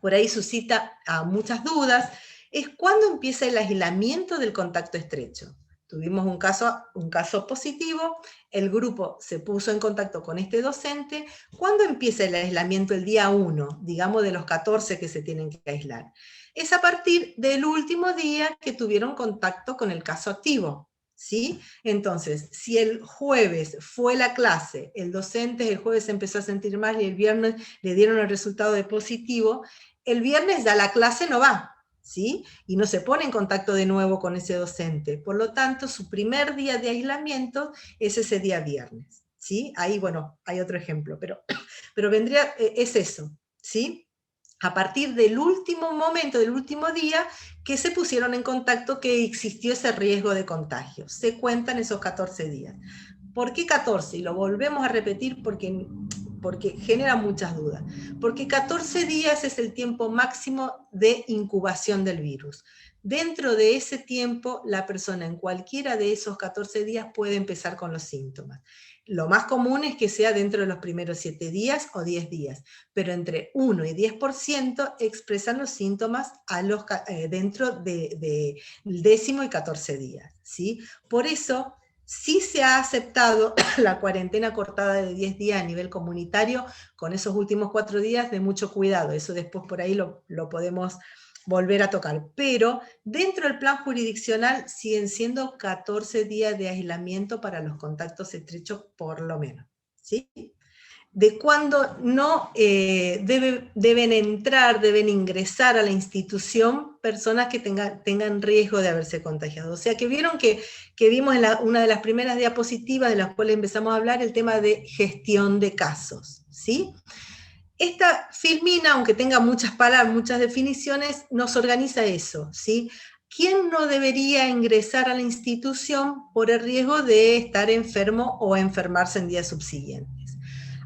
por ahí suscita muchas dudas es cuándo empieza el aislamiento del contacto estrecho. Tuvimos un caso positivo, el grupo se puso en contacto con este docente. ¿Cuándo empieza el aislamiento? El día 1, digamos de los 14 que se tienen que aislar. Es a partir del último día que tuvieron contacto con el caso activo, ¿sí? Entonces, si el jueves fue la clase, el docente el jueves se empezó a sentir mal y el viernes le dieron el resultado de positivo, el viernes ya la clase no va, ¿sí? Y no se pone en contacto de nuevo con ese docente. Por lo tanto, su primer día de aislamiento es ese día viernes, ¿sí? Ahí, bueno, hay otro ejemplo, pero vendría, es eso, ¿sí? A partir del último momento, del último día, que se pusieron en contacto que existió ese riesgo de contagio. Se cuentan esos 14 días. ¿Por qué 14? Y lo volvemos a repetir porque genera muchas dudas. Porque 14 días es el tiempo máximo de incubación del virus. Dentro de ese tiempo, la persona en cualquiera de esos 14 días puede empezar con los síntomas. Lo más común es que sea dentro de los primeros 7 días o 10 días, pero entre 1 y 10% expresan los síntomas dentro del 10º y 14 días, ¿sí? Por eso Sí se ha aceptado la cuarentena cortada de 10 días a nivel comunitario, con esos últimos 4 días de mucho cuidado, eso después por ahí lo podemos volver a tocar, pero dentro del plan jurisdiccional siguen siendo 14 días de aislamiento para los contactos estrechos por lo menos, ¿sí? De cuándo no deben entrar, deben ingresar a la institución personas que tengan riesgo de haberse contagiado. O sea, que vieron que vimos en una de las primeras diapositivas de las cuales empezamos a hablar, el tema de gestión de casos, ¿sí? Esta filmina, aunque tenga muchas palabras, muchas definiciones, nos organiza eso, ¿sí? ¿Quién no debería ingresar a la institución por el riesgo de estar enfermo o enfermarse en días subsiguientes?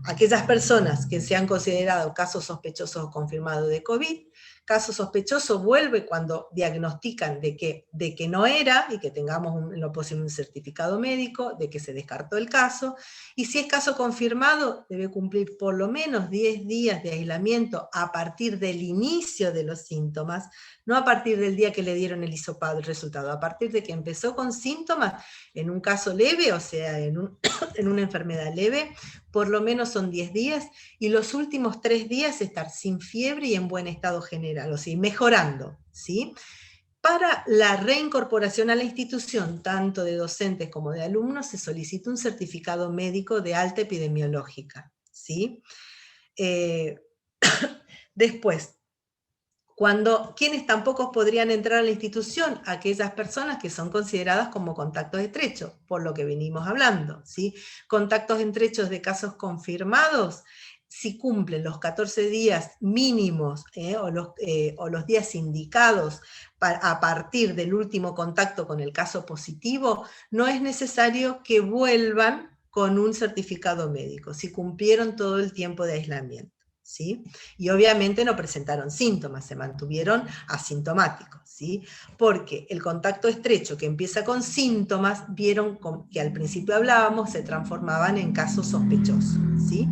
Aquellas personas que se han considerado casos sospechosos o confirmados de COVID, caso sospechoso vuelve cuando diagnostican de que no era y que tengamos en lo posible un certificado médico, de que se descartó el caso, y si es caso confirmado debe cumplir por lo menos 10 días de aislamiento a partir del inicio de los síntomas, no a partir del día que le dieron el hisopado, el resultado, a partir de que empezó con síntomas, en un caso leve, o sea, en una enfermedad leve, por lo menos son 10 días, y los últimos 3 días estar sin fiebre y en buen estado general, o sea, mejorando, ¿sí? Para la reincorporación a la institución, tanto de docentes como de alumnos, se solicita un certificado médico de alta epidemiológica, ¿sí? Después, ¿quiénes tampoco podrían entrar a la institución? Aquellas personas que son consideradas como contactos estrechos, por lo que venimos hablando, ¿sí? Contactos estrechos de casos confirmados, si cumplen los 14 días mínimos o los días indicados a partir del último contacto con el caso positivo, no es necesario que vuelvan con un certificado médico, si cumplieron todo el tiempo de aislamiento, ¿sí? Y obviamente no presentaron síntomas, se mantuvieron asintomáticos, ¿sí? Porque el contacto estrecho que empieza con síntomas, vieron que al principio hablábamos, se transformaban en casos sospechosos, ¿sí?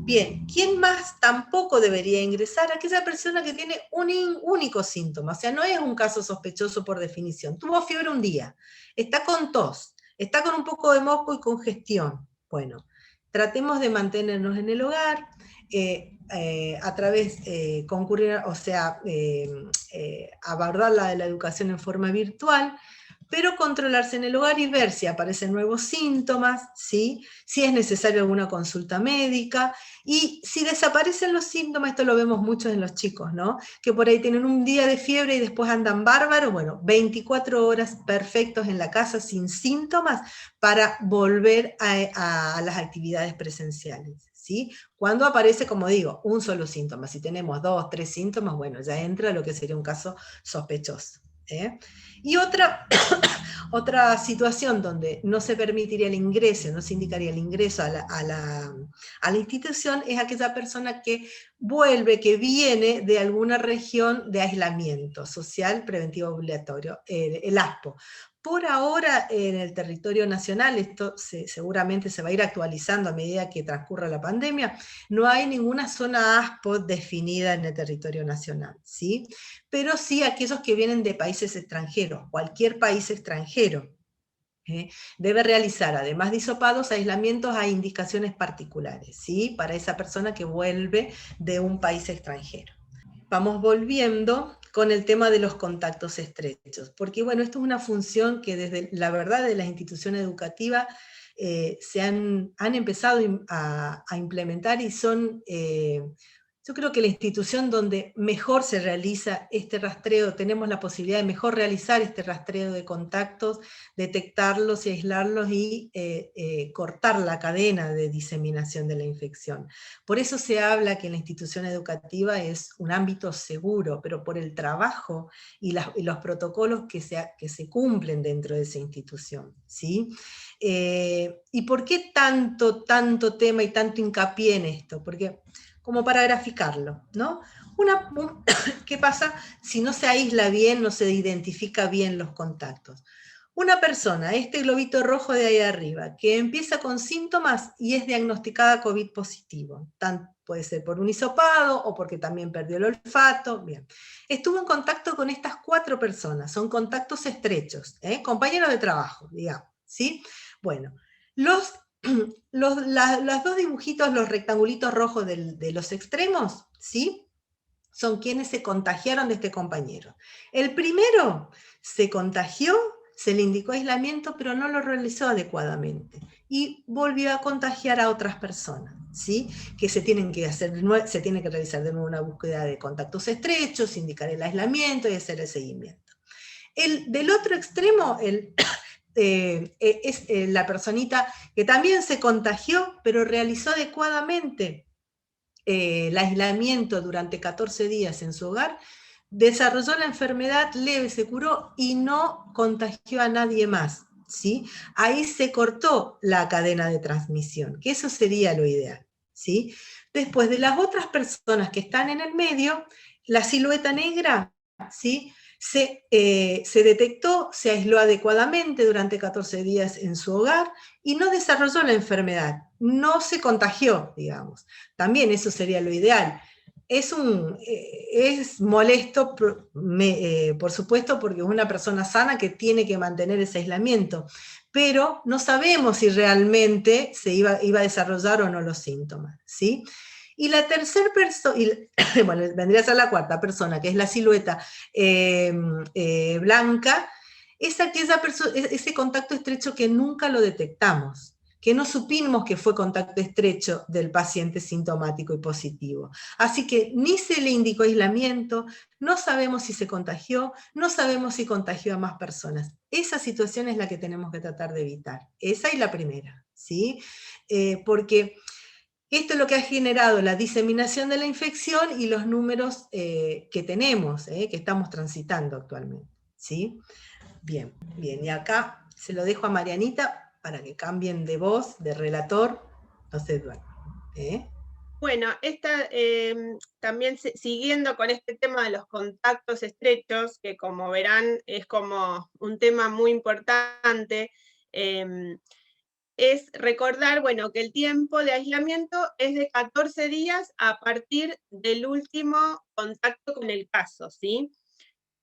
Bien, ¿quién más tampoco debería ingresar? Aquella persona que tiene un único síntoma, o sea, no es un caso sospechoso por definición. Tuvo fiebre un día, está con tos, está con un poco de moco y congestión. Bueno, tratemos de mantenernos en el hogar, a través, concurrir, o sea, abordar la educación en forma virtual, pero controlarse en el hogar y ver si aparecen nuevos síntomas, ¿sí? Si es necesaria alguna consulta médica, y si desaparecen los síntomas, esto lo vemos mucho en los chicos, ¿no? Que por ahí tienen un día de fiebre y después andan bárbaros, bueno, 24 horas perfectos en la casa sin síntomas para volver a las actividades presenciales, ¿sí? Cuando aparece, como digo, un solo síntoma, si tenemos 2, 3 síntomas, bueno, ya entra lo que sería un caso sospechoso. Y otra situación donde no se permitiría el ingreso, no se indicaría el ingreso a la institución, es aquella persona que vuelve, que viene de alguna región de aislamiento social preventivo obligatorio, el ASPO. Por ahora, en el territorio nacional, esto seguramente se va a ir actualizando a medida que transcurra la pandemia, no hay ninguna zona ASPO definida en el territorio nacional, ¿sí? Pero sí aquellos que vienen de países extranjeros, cualquier país extranjero, debe realizar, además de hisopados, aislamientos a indicaciones particulares, ¿sí? Para esa persona que vuelve de un país extranjero. Vamos volviendo con el tema de los contactos estrechos, porque bueno, esto es una función que desde la verdad de las instituciones educativas se han empezado a implementar y son, yo creo que la institución donde mejor se realiza este rastreo, tenemos la posibilidad de mejor realizar este rastreo de contactos, detectarlos y aislarlos y cortar la cadena de diseminación de la infección. Por eso se habla que la institución educativa es un ámbito seguro, pero por el trabajo y los protocolos que se cumplen dentro de esa institución, ¿sí? ¿Y por qué tanto tema y tanto hincapié en esto? Porque, como para graficarlo, ¿no? ¿Qué pasa si no se aísla bien, no se identifica bien los contactos? Una persona, este globito rojo de ahí arriba, que empieza con síntomas y es diagnosticada COVID positivo, puede ser por un hisopado o porque también perdió el olfato, bien. Estuvo en contacto con estas 4 personas, son contactos estrechos, compañeros de trabajo, digamos, ¿sí? Bueno, los dos dibujitos, los rectangulitos rojos de los extremos, ¿sí? Son quienes se contagiaron de este compañero. El primero se contagió, se le indicó aislamiento, pero no lo realizó adecuadamente. Y volvió a contagiar a otras personas, ¿sí? Que se tiene que realizar de nuevo una búsqueda de contactos estrechos, indicar el aislamiento y hacer el seguimiento. Del otro extremo, es la personita que también se contagió, pero realizó adecuadamente el aislamiento durante 14 días en su hogar, desarrolló la enfermedad leve, se curó y no contagió a nadie más, ¿sí? Ahí se cortó la cadena de transmisión, que eso sería lo ideal, ¿sí? Después de las otras personas que están en el medio, la silueta negra, ¿sí? Se detectó, se aisló adecuadamente durante 14 días en su hogar y no desarrolló la enfermedad, no se contagió, digamos. También eso sería lo ideal. Es molesto, por supuesto, porque es una persona sana que tiene que mantener ese aislamiento, pero no sabemos si realmente se iba a desarrollar o no los síntomas, ¿sí? Y la tercera persona, bueno, vendría a ser la cuarta persona, que es la silueta blanca, es ese contacto estrecho que nunca lo detectamos, que no supimos que fue contacto estrecho del paciente sintomático y positivo. Así que ni se le indicó aislamiento, no sabemos si se contagió, no sabemos si contagió a más personas. Esa situación es la que tenemos que tratar de evitar. Esa es la primera, ¿sí? Porque esto es lo que ha generado la diseminación de la infección y los números que tenemos, que estamos transitando actualmente, ¿sí? Bien, bien, y acá se lo dejo a Marianita para que cambien de voz, de relator, no se duerman. Bueno, también siguiendo con este tema de los contactos estrechos, que como verán es como un tema muy importante, es recordar, bueno, que el tiempo de aislamiento es de 14 días a partir del último contacto con el caso, ¿sí?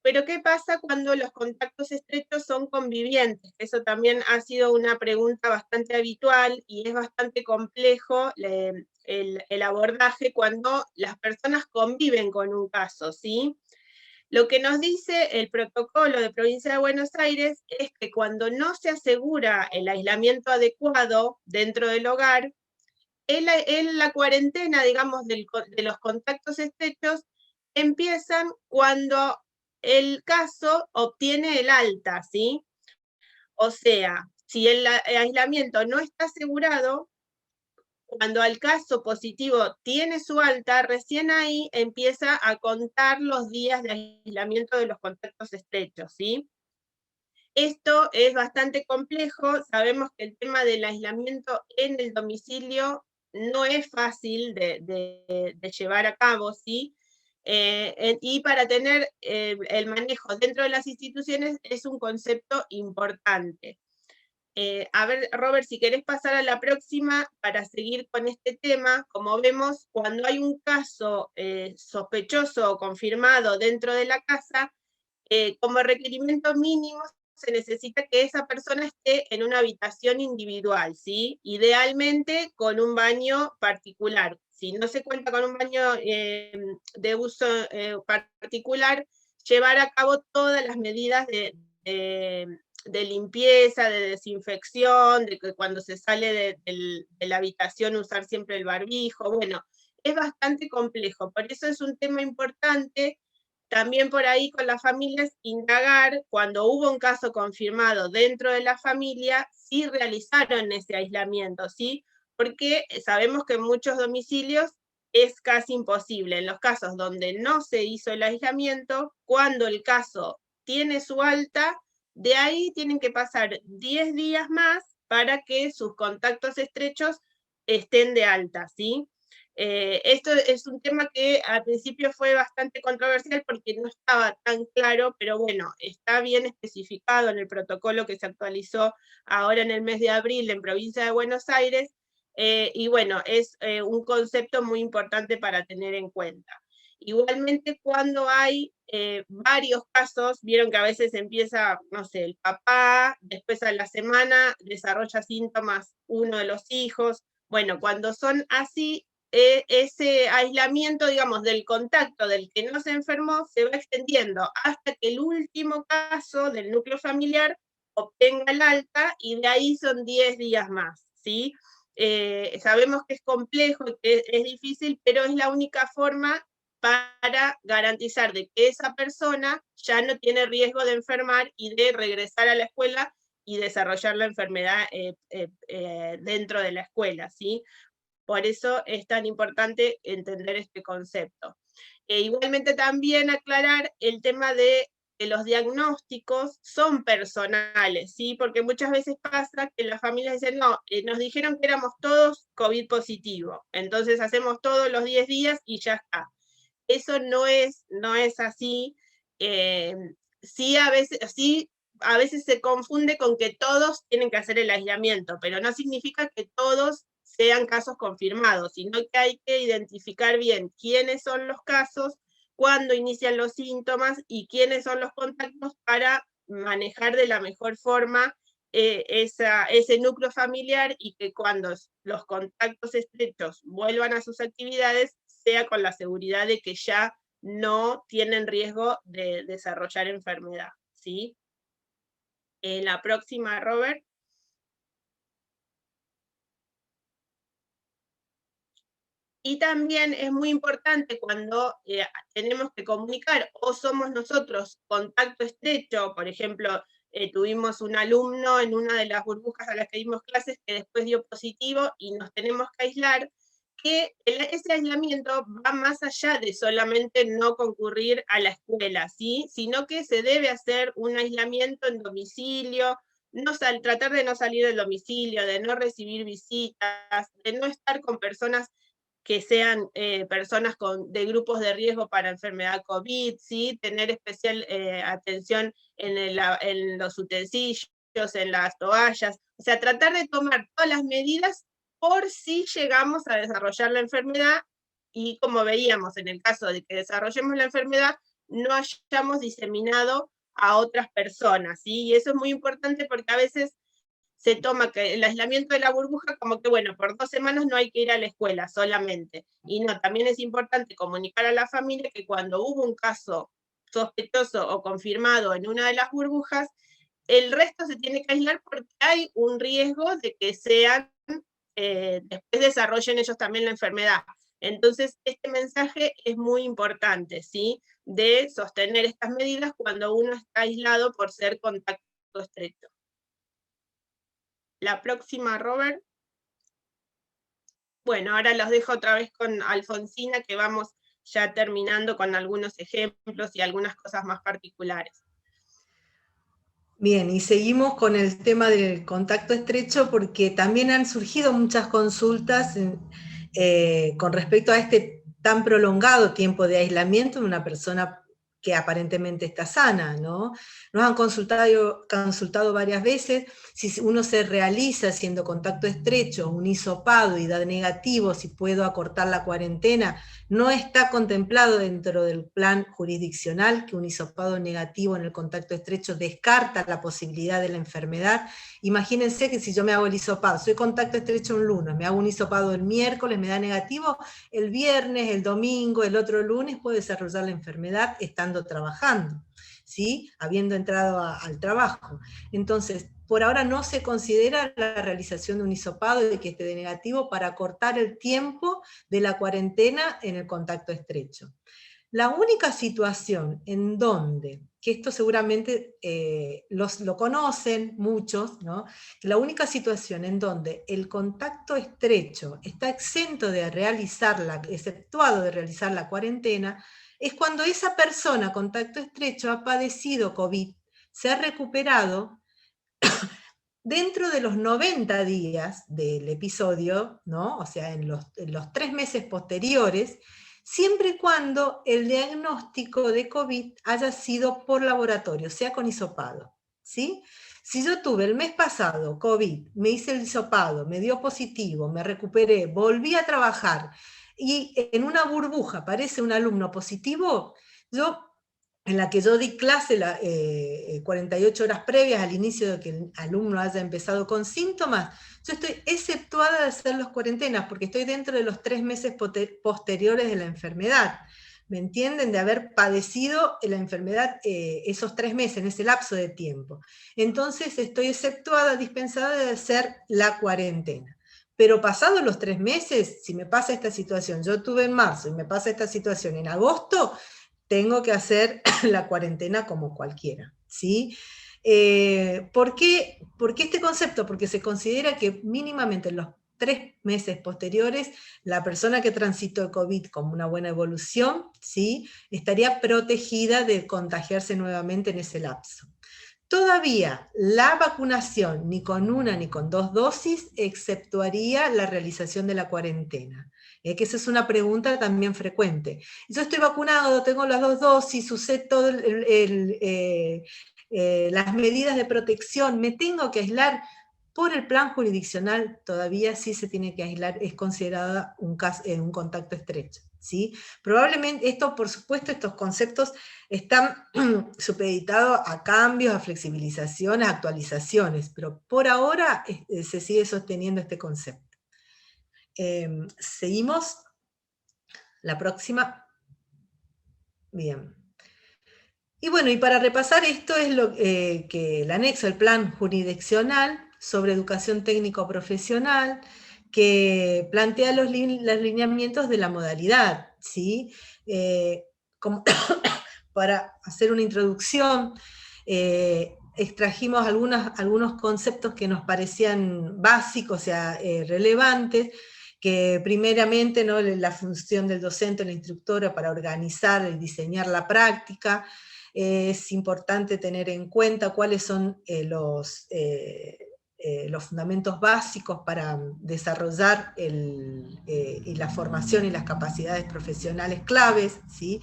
Pero ¿qué pasa cuando los contactos estrechos son convivientes? Eso también ha sido una pregunta bastante habitual y es bastante complejo el abordaje cuando las personas conviven con un caso, ¿sí? Lo que nos dice el protocolo de Provincia de Buenos Aires es que cuando no se asegura el aislamiento adecuado dentro del hogar, la cuarentena, digamos, de los contactos estrechos empiezan cuando el caso obtiene el alta, ¿sí? O sea, si el aislamiento no está asegurado, cuando el caso positivo tiene su alta, recién ahí empieza a contar los días de aislamiento de los contactos estrechos, ¿sí? Esto es bastante complejo, sabemos que el tema del aislamiento en el domicilio no es fácil de llevar a cabo, ¿sí? Y para tener el manejo dentro de las instituciones es un concepto importante. A ver, Robert, si querés pasar a la próxima para seguir con este tema, como vemos, cuando hay un caso sospechoso o confirmado dentro de la casa, como requerimiento mínimo se necesita que esa persona esté en una habitación individual, ¿sí? Idealmente con un baño particular. Si no se cuenta con un baño de uso particular, llevar a cabo todas las medidas de limpieza, de desinfección, de que cuando se sale de la habitación usar siempre el barbijo, bueno, es bastante complejo, por eso es un tema importante. También por ahí con las familias indagar cuando hubo un caso confirmado dentro de la familia, si realizaron ese aislamiento, ¿sí? Porque sabemos que en muchos domicilios es casi imposible. En los casos donde no se hizo el aislamiento, cuando el caso tiene su alta, de ahí tienen que pasar 10 días más para que sus contactos estrechos estén de alta, ¿sí? Esto es un tema que al principio fue bastante controversial porque no estaba tan claro, pero bueno, está bien especificado en el protocolo que se actualizó ahora en el mes de abril en Provincia de Buenos Aires, y bueno, es un concepto muy importante para tener en cuenta. Igualmente, cuando hay varios casos, vieron que a veces empieza, no sé, el papá, después a la semana desarrolla síntomas uno de los hijos. Bueno, cuando son así, ese aislamiento, digamos, del contacto del que no se enfermó se va extendiendo hasta que el último caso del núcleo familiar obtenga el alta, y de ahí son 10 días más, ¿sí? Sabemos que es complejo y que es difícil, pero es la única forma para garantizar de que esa persona ya no tiene riesgo de enfermar y de regresar a la escuela y desarrollar la enfermedad dentro de la escuela, ¿sí? Por eso es tan importante entender este concepto. Igualmente también aclarar el tema de que los diagnósticos son personales, ¿sí? Porque muchas veces pasa que las familias dicen, no, nos dijeron que éramos todos COVID positivo, entonces hacemos todos los 10 días y ya está. Eso no es así. Sí, a veces se confunde con que todos tienen que hacer el aislamiento, pero no significa que todos sean casos confirmados, sino que hay que identificar bien quiénes son los casos, cuándo inician los síntomas y quiénes son los contactos para manejar de la mejor forma ese núcleo familiar, y que cuando los contactos estrechos vuelvan a sus actividades, sea con la seguridad de que ya no tienen riesgo de desarrollar enfermedad, ¿sí? La próxima, Robert. Y también es muy importante cuando tenemos que comunicar o somos nosotros contacto estrecho. Por ejemplo, tuvimos un alumno en una de las burbujas a las que dimos clases que después dio positivo y nos tenemos que aislar, que ese aislamiento va más allá de solamente no concurrir a la escuela, ¿sí? Sino que se debe hacer un aislamiento en domicilio, tratar de no salir del domicilio, de no recibir visitas, de no estar con personas que sean personas de grupos de riesgo para enfermedad COVID, ¿sí? Tener especial atención en los utensilios, en las toallas, o sea, tratar de tomar todas las medidas por si llegamos a desarrollar la enfermedad, y como veíamos en el caso de que desarrollemos la enfermedad, no hayamos diseminado a otras personas, ¿sí? Y eso es muy importante porque a veces se toma que el aislamiento de la burbuja como que, bueno, por 2 semanas no hay que ir a la escuela solamente. Y no, también es importante comunicar a la familia que cuando hubo un caso sospechoso o confirmado en una de las burbujas, el resto se tiene que aislar porque hay un riesgo de que después desarrollen ellos también la enfermedad. Entonces, este mensaje es muy importante, ¿sí? De sostener estas medidas cuando uno está aislado por ser contacto estrecho. La próxima, Robert. Bueno, ahora los dejo otra vez con Alfonsina, que vamos ya terminando con algunos ejemplos y algunas cosas más particulares. Bien, y seguimos con el tema del contacto estrecho porque también han surgido muchas consultas con respecto a este tan prolongado tiempo de aislamiento de una persona que aparentemente está sana, ¿no? Nos han consultado varias veces si uno se realiza haciendo contacto estrecho, un hisopado y da negativo, si puedo acortar la cuarentena. No está contemplado dentro del plan jurisdiccional que un hisopado negativo en el contacto estrecho descarta la posibilidad de la enfermedad. Imagínense que si yo me hago el hisopado, soy contacto estrecho un lunes, me hago un hisopado el miércoles, me da negativo, el viernes, el domingo, el otro lunes puedo desarrollar la enfermedad estando trabajando, ¿sí? Habiendo entrado al trabajo. Entonces, por ahora no se considera la realización de un hisopado de que esté de negativo para cortar el tiempo de la cuarentena en el contacto estrecho. La única situación en donde, que esto seguramente lo conocen muchos, ¿no? La única situación en donde el contacto estrecho está exceptuado de realizar la cuarentena, es cuando esa persona, contacto estrecho, ha padecido COVID, se ha recuperado dentro de los 90 días del episodio, ¿no? O sea, en los 3 meses posteriores, siempre y cuando el diagnóstico de COVID haya sido por laboratorio, sea con hisopado, ¿sí? Si yo tuve el mes pasado COVID, me hice el hisopado, me dio positivo, me recuperé, volví a trabajar, y en una burbuja aparece un alumno positivo, en la que yo di clase 48 horas previas al inicio de que el alumno haya empezado con síntomas, yo estoy exceptuada de hacer las cuarentenas, porque estoy dentro de los 3 meses posteriores de la enfermedad. ¿Me entienden? De haber padecido la enfermedad esos 3 meses, en ese lapso de tiempo. Entonces estoy exceptuada, dispensada de hacer la cuarentena. Pero pasados los 3 meses, si me pasa esta situación, yo tuve en marzo y me pasa esta situación en agosto, tengo que hacer la cuarentena como cualquiera, ¿sí? ¿Por qué este concepto? Porque se considera que mínimamente en los 3 meses posteriores, la persona que transitó el COVID como una buena evolución, ¿sí?, estaría protegida de contagiarse nuevamente en ese lapso. Todavía la vacunación, ni con 1 ni con 2 dosis, exceptuaría la realización de la cuarentena. Que esa es una pregunta también frecuente. Yo estoy vacunado, tengo las 2 dosis, usé todas las medidas de protección, me tengo que aislar. Por el plan jurisdiccional todavía sí se tiene que aislar, es considerada un contacto estrecho, ¿sí? Probablemente esto, por supuesto, estos conceptos están supeditados a cambios, a flexibilizaciones, a actualizaciones, pero por ahora se sigue sosteniendo este concepto. Seguimos. La próxima. Bien. Y bueno, y para repasar, esto es lo que el anexo del plan jurisdiccional sobre educación técnico-profesional, que plantea los lineamientos de la modalidad, ¿sí? Para hacer una introducción, extrajimos algunos conceptos que nos parecían básicos, o sea, relevantes, que primeramente, ¿no?, la función del docente o la instructora para organizar y diseñar la práctica. Es importante tener en cuenta cuáles son los fundamentos básicos para desarrollar la formación y las capacidades profesionales claves, ¿sí?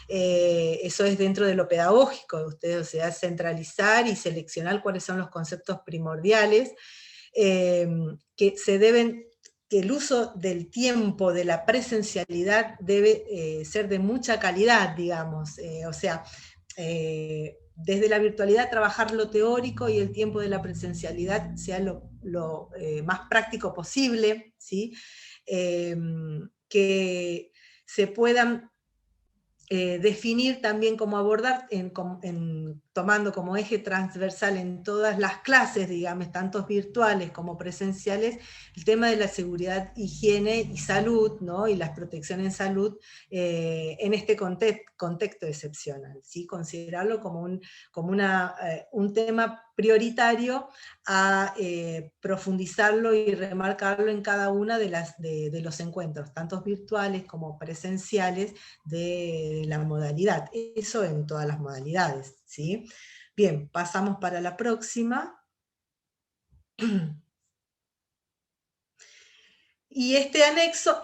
Eso es dentro de lo pedagógico de ustedes, o sea, centralizar y seleccionar cuáles son los conceptos primordiales que el uso del tiempo, de la presencialidad debe ser de mucha calidad, digamos, o sea, desde la virtualidad trabajar lo teórico y el tiempo de la presencialidad sea lo más práctico posible, ¿sí? Que se puedan definir también cómo abordar, tomando como eje transversal en todas las clases, digamos, tanto virtuales como presenciales, el tema de la seguridad, higiene y salud, ¿no?, y la protección en salud en este contexto excepcional, ¿sí? Considerarlo como un tema prioritario a profundizarlo y remarcarlo en cada una de los encuentros, tanto virtuales como presenciales, de la modalidad. Eso en todas las modalidades, ¿sí? Bien, pasamos para la próxima. Y este anexo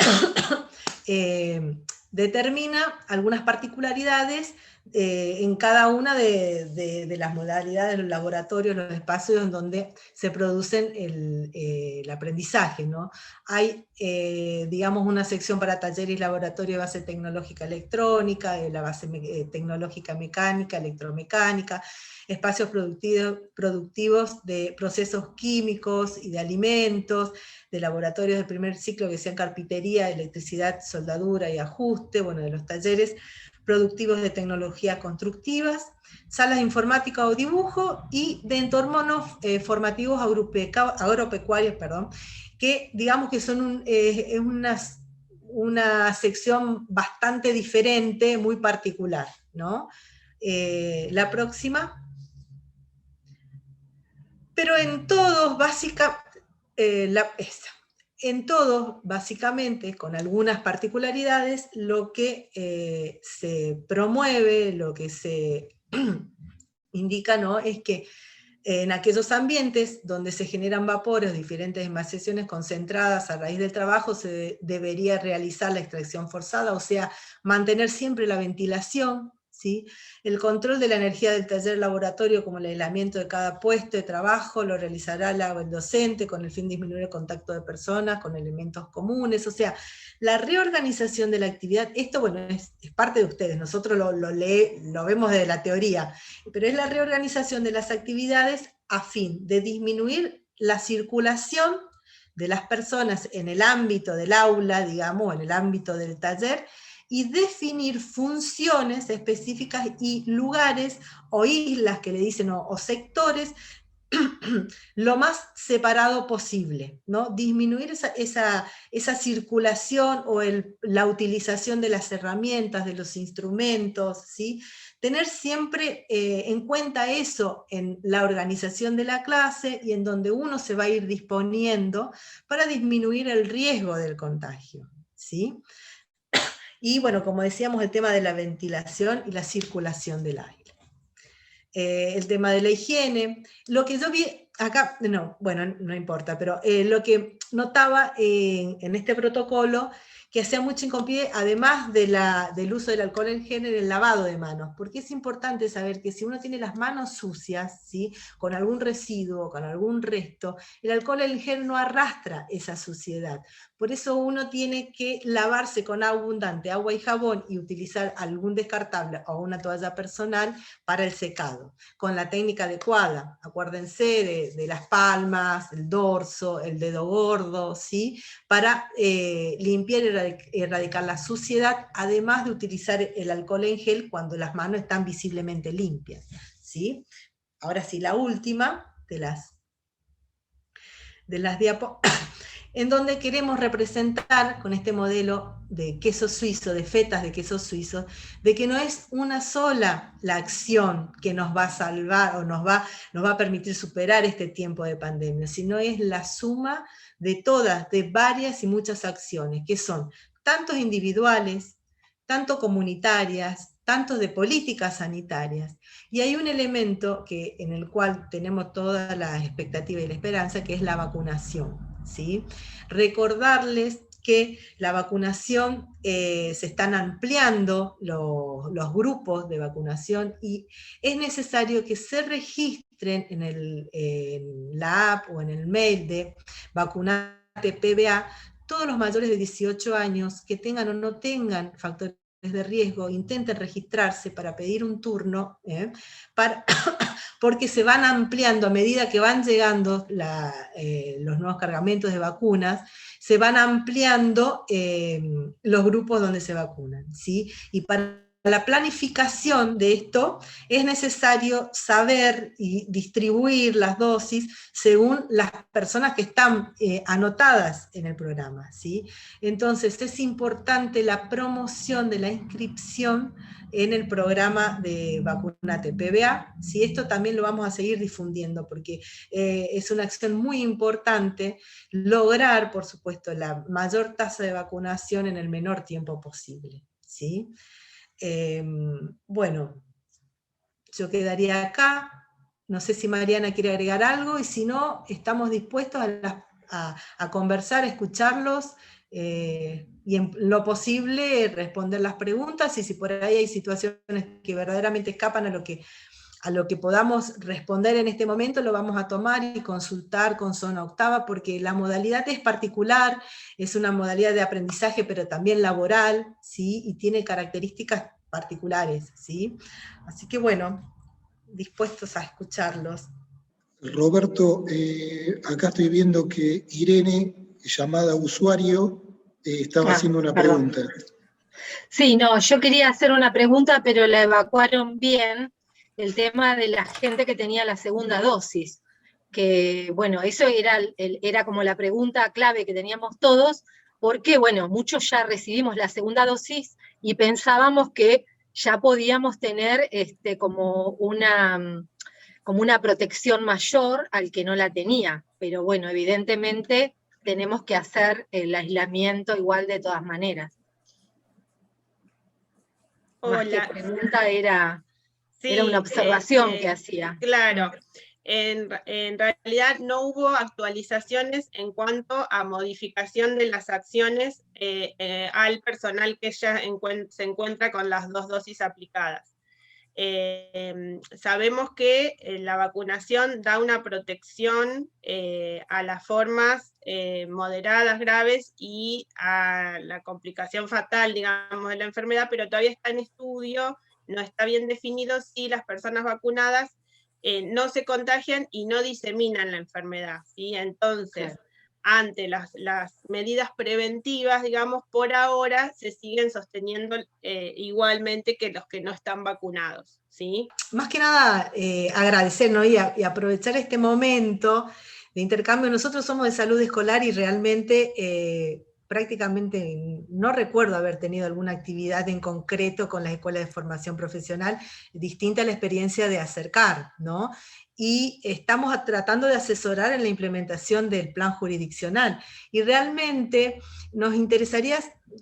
determina algunas particularidades en cada una de las modalidades, los laboratorios, los espacios en donde se producen el aprendizaje, ¿no? Hay, digamos, una sección para talleres y laboratorio de base tecnológica electrónica, de la base tecnológica mecánica, electromecánica, espacios productivos de procesos químicos y de alimentos, de laboratorios de primer ciclo que sean carpintería, electricidad, soldadura y ajuste, bueno, de los talleres productivos de tecnologías constructivas, salas de informática o dibujo, y de entornos formativos agropecuarios, que digamos que son una sección bastante diferente, muy particular, ¿no? La próxima. Pero en todos, básicamente, con algunas particularidades, lo que se promueve, lo que se indica, ¿no?, es que en aquellos ambientes donde se generan vapores, diferentes emancipaciones concentradas a raíz del trabajo, se debería realizar la extracción forzada, o sea, mantener siempre la ventilación, ¿sí? El control de la energía del taller laboratorio, como el aislamiento de cada puesto de trabajo, lo realizará el docente con el fin de disminuir el contacto de personas con elementos comunes. O sea, la reorganización de la actividad, esto bueno, es parte de ustedes, nosotros lo vemos desde la teoría, pero es la reorganización de las actividades a fin de disminuir la circulación de las personas en el ámbito del aula, digamos, en el ámbito del taller, y definir funciones específicas y lugares o islas que le dicen, o sectores, lo más separado posible, ¿no? Disminuir esa circulación o la utilización de las herramientas, de los instrumentos, ¿sí? Tener siempre en cuenta eso en la organización de la clase y en donde uno se va a ir disponiendo para disminuir el riesgo del contagio, ¿sí? Y bueno, como decíamos, el tema de la ventilación y la circulación del aire. El tema de la higiene, lo que yo vi acá, no, bueno, no importa, pero lo que notaba en este protocolo, que hacía mucho hincapié, además del uso del alcohol en gel, en el lavado de manos, porque es importante saber que si uno tiene las manos sucias, ¿sí? Con algún residuo, con algún resto, el alcohol en gel no arrastra esa suciedad. Por eso uno tiene que lavarse con abundante agua y jabón y utilizar algún descartable o una toalla personal para el secado, con la técnica adecuada. Acuérdense de las palmas, el dorso, el dedo gordo, ¿sí? Para limpiar y erradicar la suciedad, además de utilizar el alcohol en gel cuando las manos están visiblemente limpias, ¿sí? Ahora sí, la última de las diapositivas, en donde queremos representar con este modelo de queso suizo, de fetas de queso suizo, de que no es una sola la acción que nos va a salvar o nos va a permitir superar este tiempo de pandemia, sino es la suma de todas, de varias y muchas acciones, que son tantos individuales, tanto comunitarias, tanto de políticas sanitarias. Y hay un elemento en el cual tenemos toda la expectativa y la esperanza, que es la vacunación, ¿sí? Recordarles que la vacunación, se están ampliando los grupos de vacunación y es necesario que se registren en la app o en el mail de Vacunate PBA todos los mayores de 18 años que tengan o no tengan factores de riesgo, intenten registrarse para pedir un turno, porque se van ampliando a medida que van llegando los nuevos cargamentos de vacunas, se van ampliando los grupos donde se vacunan, ¿sí? Y para la planificación de esto es necesario saber y distribuir las dosis según las personas que están anotadas en el programa, ¿sí? Entonces es importante la promoción de la inscripción en el programa de Vacunate PBA, ¿sí? Esto también lo vamos a seguir difundiendo porque es una acción muy importante lograr, por supuesto, la mayor tasa de vacunación en el menor tiempo posible, ¿sí? Bueno, yo quedaría acá, no sé si Mariana quiere agregar algo, y si no, estamos dispuestos a conversar, a escucharlos, y en lo posible responder las preguntas, y si por ahí hay situaciones que verdaderamente escapan a lo que podamos responder en este momento, lo vamos a tomar y consultar con Zona Octava, porque la modalidad es particular, es una modalidad de aprendizaje, pero también laboral, ¿sí? Y tiene características particulares, ¿sí? Así que bueno, dispuestos a escucharlos. Roberto, acá estoy viendo que Irene, llamada usuario, estaba haciendo una pregunta. Sí, no, yo quería hacer una pregunta, pero la evacuaron bien, el tema de la gente que tenía la segunda dosis, que bueno, eso era como la pregunta clave que teníamos todos, porque bueno, muchos ya recibimos la segunda dosis y pensábamos que ya podíamos tener como una protección mayor al que no la tenía, pero bueno, evidentemente tenemos que hacer el aislamiento igual de todas maneras. Más que pregunta era una observación que hacía. Claro, en realidad no hubo actualizaciones en cuanto a modificación de las acciones al personal que ya se encuentra con las 2 dosis aplicadas. sabemos que la vacunación da una protección a las formas moderadas, graves y a la complicación fatal, digamos, de la enfermedad, pero todavía está en estudio, no está bien definido si las personas vacunadas no se contagian y no diseminan la enfermedad, ¿sí? Entonces, claro, ante las medidas preventivas, digamos, por ahora se siguen sosteniendo igualmente que los que no están vacunados, ¿sí? Más que nada, agradecer, ¿no? y aprovechar este momento de intercambio. Nosotros somos de salud escolar y realmente prácticamente no recuerdo haber tenido alguna actividad en concreto con las escuelas de formación profesional distinta a la experiencia de acercar, ¿no? Y estamos tratando de asesorar en la implementación del plan jurisdiccional. Y realmente nos interesaría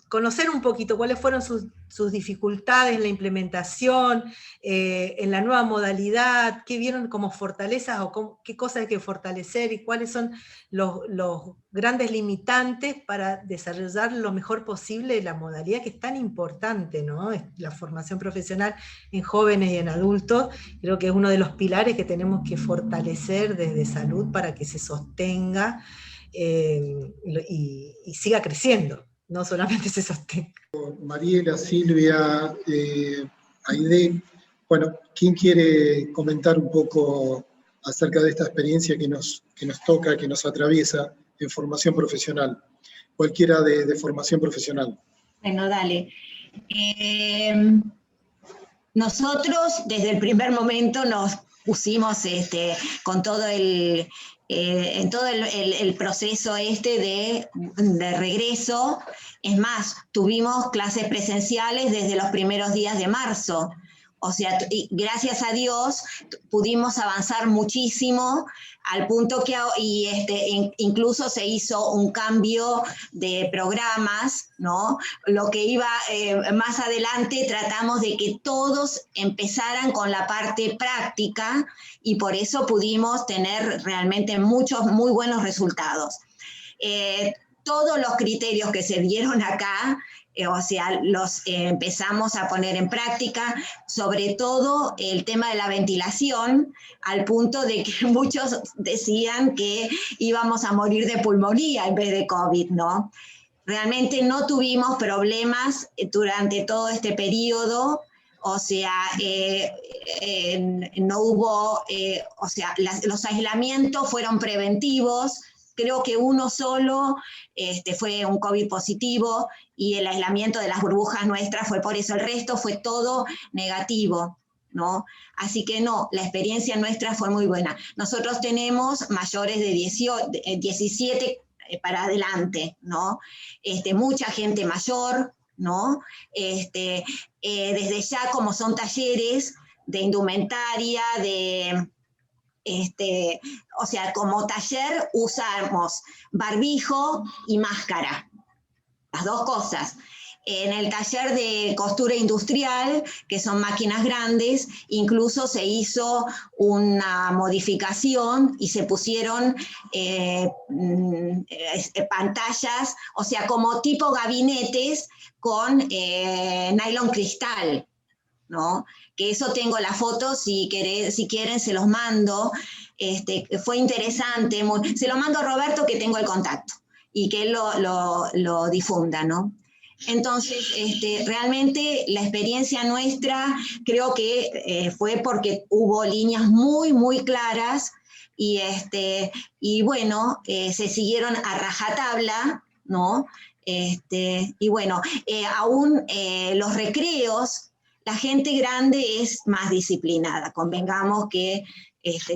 conocer un poquito cuáles fueron sus dificultades en la implementación, en la nueva modalidad, qué vieron como fortalezas o qué cosas hay que fortalecer y cuáles son los grandes limitantes para desarrollar lo mejor posible la modalidad que es tan importante, ¿no? La formación profesional en jóvenes y en adultos, creo que es uno de los pilares que tenemos que fortalecer desde salud para que se sostenga y siga creciendo, no solamente se sostenga. Mariela, Silvia, Aide, bueno, ¿quién quiere comentar un poco acerca de esta experiencia que nos toca, que nos atraviesa en formación profesional? Cualquiera de formación profesional. Bueno, dale. Nosotros desde el primer momento nos pusimos con todo el proceso de regreso. Es más, tuvimos clases presenciales desde los primeros días de marzo. O sea, gracias a Dios pudimos avanzar muchísimo al punto que incluso se hizo un cambio de programas, ¿no? Lo que iba más adelante, tratamos de que todos empezaran con la parte práctica y por eso pudimos tener realmente muchos muy buenos resultados. Todos los criterios que se dieron acá, o sea, los empezamos a poner en práctica, sobre todo el tema de la ventilación, al punto de que muchos decían que íbamos a morir de pulmonía en vez de COVID, ¿no? Realmente no tuvimos problemas durante todo este periodo, o sea, no hubo, o sea, los aislamientos fueron preventivos. Creo que uno solo fue un COVID positivo y el aislamiento de las burbujas nuestras fue por eso. El resto fue todo negativo, ¿no? Así que no, la experiencia nuestra fue muy buena. Nosotros tenemos mayores de 17 para adelante, ¿no? Mucha gente mayor, ¿no? Desde ya, como son talleres de indumentaria, o sea, como taller usamos barbijo y máscara, las dos cosas. En el taller de costura industrial, que son máquinas grandes, incluso se hizo una modificación y se pusieron pantallas, o sea, como tipo gabinetes con nylon cristal, ¿no? Que eso tengo la foto, si quieren se los mando. Fue interesante, se lo mando a Roberto, que tengo el contacto, y que él lo difunda, ¿no? Entonces, realmente la experiencia nuestra creo que fue porque hubo líneas muy, muy claras y bueno, se siguieron a rajatabla, ¿no? Y bueno, aún los recreos, la gente grande es más disciplinada, convengamos que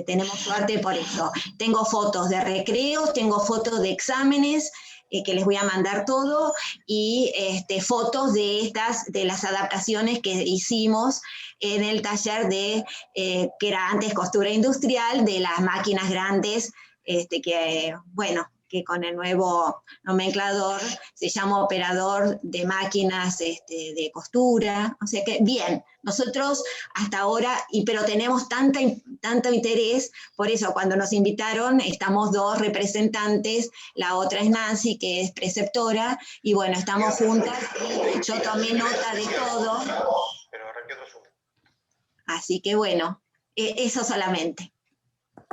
tenemos suerte por eso. Tengo fotos de recreos, tengo fotos de exámenes, que les voy a mandar todo, y fotos de las adaptaciones que hicimos en el taller que era antes costura industrial, de las máquinas grandes, que bueno, que con el nuevo nomenclador se llama operador de máquinas de costura. O sea que bien, nosotros hasta ahora, pero tenemos tanto interés, por eso cuando nos invitaron estamos dos representantes, la otra es Nancy, que es preceptora, y bueno, estamos juntas, y yo tomé nota de todo. Así que bueno, eso solamente.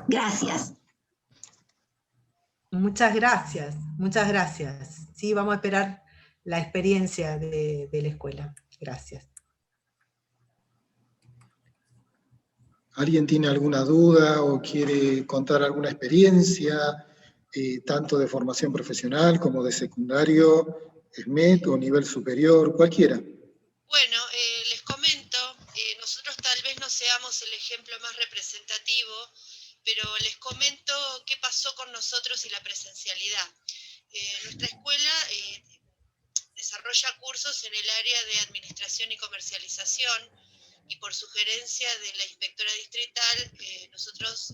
Gracias. Muchas gracias, muchas gracias. Sí, vamos a esperar la experiencia de la escuela. Gracias. ¿Alguien tiene alguna duda o quiere contar alguna experiencia, tanto de formación profesional como de secundario, SMET o nivel superior, cualquiera? Bueno, les comento, nosotros tal vez no seamos el ejemplo más representativo, pero les comento qué pasó con nosotros y la presencialidad. Nuestra escuela desarrolla cursos en el área de administración y comercialización, y por sugerencia de la inspectora distrital, nosotros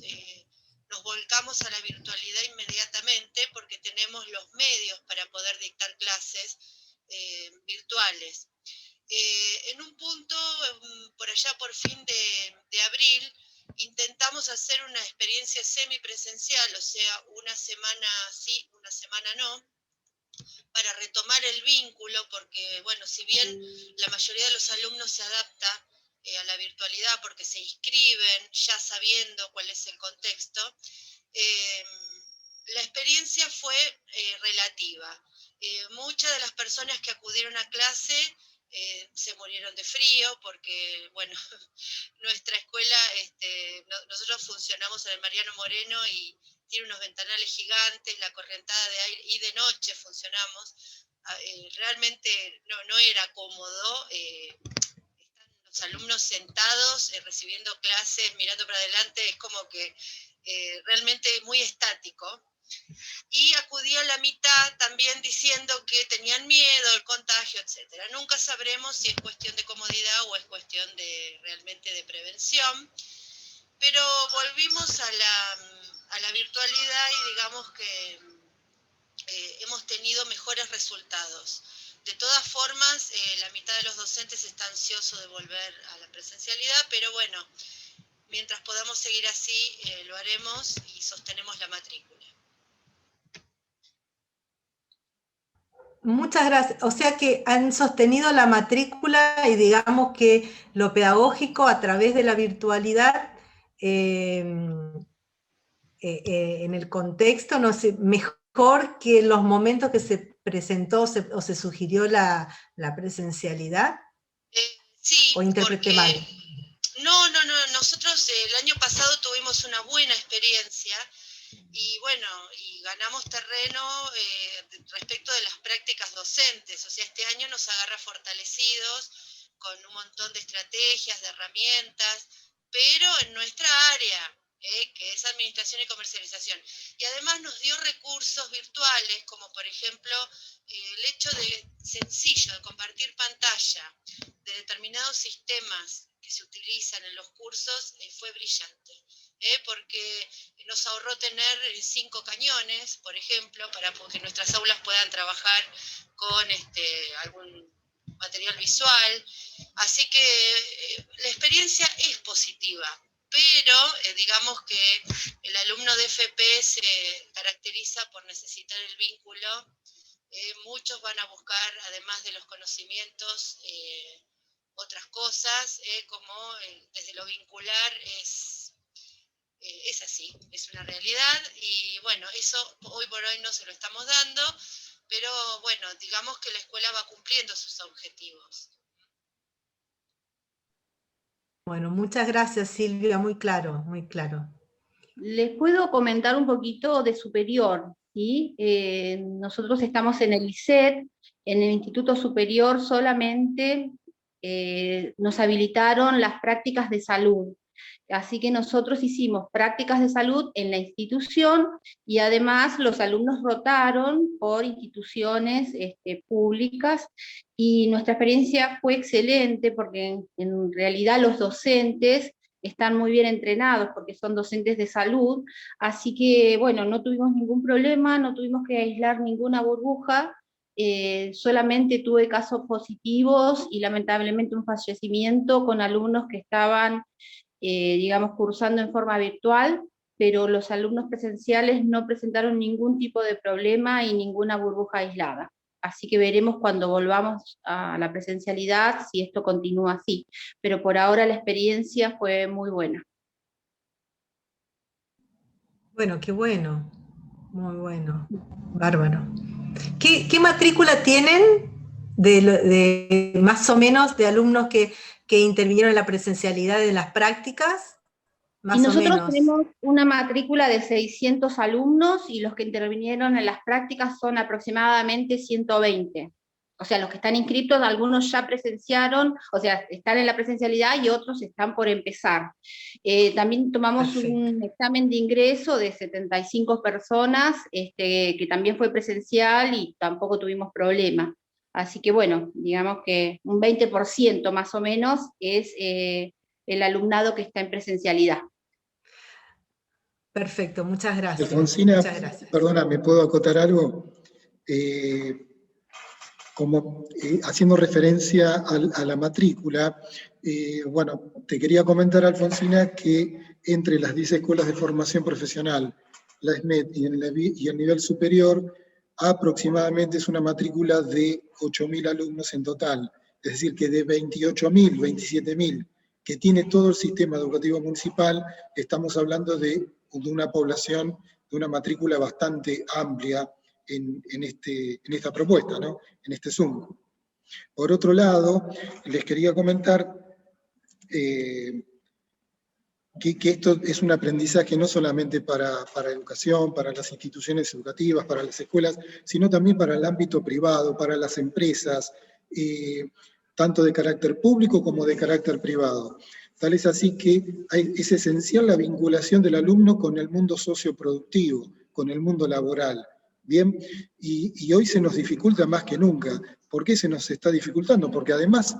nos volcamos a la virtualidad inmediatamente porque tenemos los medios para poder dictar clases virtuales. En un punto, por allá por fin de abril, intentamos hacer una experiencia semipresencial, o sea, una semana sí, una semana no, para retomar el vínculo, porque, bueno, si bien la mayoría de los alumnos se adapta a la virtualidad porque se inscriben ya sabiendo cuál es el contexto, la experiencia fue relativa. Muchas de las personas que acudieron a clase se murieron de frío porque, bueno, nuestra escuela, nosotros funcionamos en el Mariano Moreno y tiene unos ventanales gigantes, la corrientada de aire, y de noche funcionamos. Realmente no era cómodo. Están los alumnos sentados recibiendo clases, mirando para adelante, es como que realmente muy estático. Y acudió la mitad también diciendo que tenían miedo, el contagio, etc. Nunca sabremos si es cuestión de comodidad o es cuestión realmente de prevención, pero volvimos a la virtualidad y digamos que hemos tenido mejores resultados. De todas formas, la mitad de los docentes está ansioso de volver a la presencialidad, pero bueno, mientras podamos seguir así, lo haremos y sostenemos la matrícula. Muchas gracias. O sea que han sostenido la matrícula y digamos que lo pedagógico a través de la virtualidad, en el contexto, no sé, mejor que en los momentos que se presentó o se sugirió la presencialidad. Sí, ¿O interpreté mal? No, nosotros el año pasado tuvimos una buena experiencia y bueno, y ganamos terreno respecto de las prácticas docentes, o sea, este año nos agarra fortalecidos con un montón de estrategias, de herramientas, pero en nuestra área, que es administración y comercialización, y además nos dio recursos virtuales, como por ejemplo el hecho de sencillo, de compartir pantalla de determinados sistemas que se utilizan en los cursos, fue brillante. Porque nos ahorró tener 5 cañones, por ejemplo, para que nuestras aulas puedan trabajar con algún material visual. Así que la experiencia es positiva, pero digamos que el alumno de FP se caracteriza por necesitar el vínculo. Muchos van a buscar, además de los conocimientos, otras cosas, como desde lo vincular es así, es una realidad y bueno, eso hoy por hoy no se lo estamos dando, pero bueno, digamos que la escuela va cumpliendo sus objetivos. Bueno, muchas gracias Silvia, muy claro, muy claro. Les puedo comentar un poquito de superior, ¿sí? Nosotros estamos en el ISET, en el Instituto Superior solamente nos habilitaron las prácticas de salud. Así que nosotros hicimos prácticas de salud en la institución y además los alumnos rotaron por instituciones públicas y nuestra experiencia fue excelente porque en realidad los docentes están muy bien entrenados porque son docentes de salud, así que bueno, no tuvimos ningún problema, no tuvimos que aislar ninguna burbuja, solamente tuve casos positivos y lamentablemente un fallecimiento con alumnos que estaban digamos, cursando en forma virtual, pero los alumnos presenciales no presentaron ningún tipo de problema y ninguna burbuja aislada. así que veremos cuando volvamos a la presencialidad si esto continúa así, pero por ahora la experiencia fue muy buena. Bueno, qué bueno, muy bueno, bárbaro. ¿Qué matrícula tienen de más o menos de alumnos que intervinieron en la presencialidad en las prácticas? Más Y nosotros o menos. tenemos una matrícula de 600 alumnos y los que intervinieron en las prácticas son aproximadamente 120. O sea, los que están inscritos, algunos ya presenciaron, o sea, están en la presencialidad y otros están por empezar. También tomamos Perfecto. un examen de ingreso de 75 personas, que también fue presencial y tampoco tuvimos problema. Así que bueno, digamos que un 20% más o menos es el alumnado que está en presencialidad. Perfecto, muchas gracias. Alfonsina, Muchas gracias. perdona, ¿me puedo acotar algo? Haciendo referencia a la matrícula, bueno, te quería comentar, Alfonsina, que entre las 10 escuelas de formación profesional, la SMED y el nivel superior, aproximadamente es una matrícula de 8.000 alumnos en total, es decir, que de 28.000, 27.000, que tiene todo el sistema educativo municipal, estamos hablando de una población, de una matrícula bastante amplia en esta propuesta, ¿no? En este Zoom. Por otro lado, les quería comentar que esto es un aprendizaje no solamente para educación, para las instituciones educativas, para las escuelas, sino también para el ámbito privado, para las empresas, tanto de carácter público como de carácter privado. Tal es así que es esencial la vinculación del alumno con el mundo socioproductivo, con el mundo laboral. Bien, y hoy se nos dificulta más que nunca. ¿Por qué se nos está dificultando? Porque además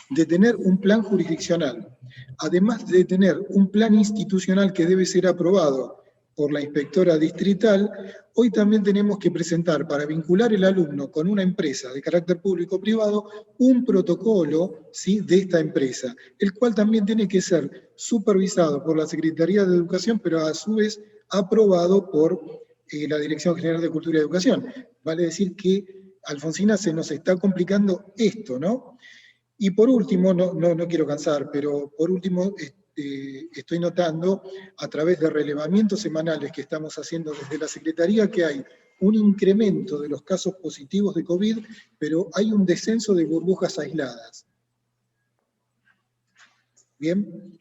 de tener un plan jurisdiccional, además de tener un plan institucional que debe ser aprobado por la inspectora distrital, hoy también tenemos que presentar, para vincular el alumno con una empresa de carácter público-privado, un protocolo, ¿sí?, de esta empresa, el cual también tiene que ser supervisado por la Secretaría de Educación, pero a su vez aprobado por la Dirección General de Cultura y Educación. Vale decir que, Alfonsina, se nos está complicando esto, ¿no? Y por último, no quiero cansar, pero por último estoy notando a través de relevamientos semanales que estamos haciendo desde la Secretaría que hay un incremento de los casos positivos de COVID, pero hay un descenso de burbujas aisladas. Bien,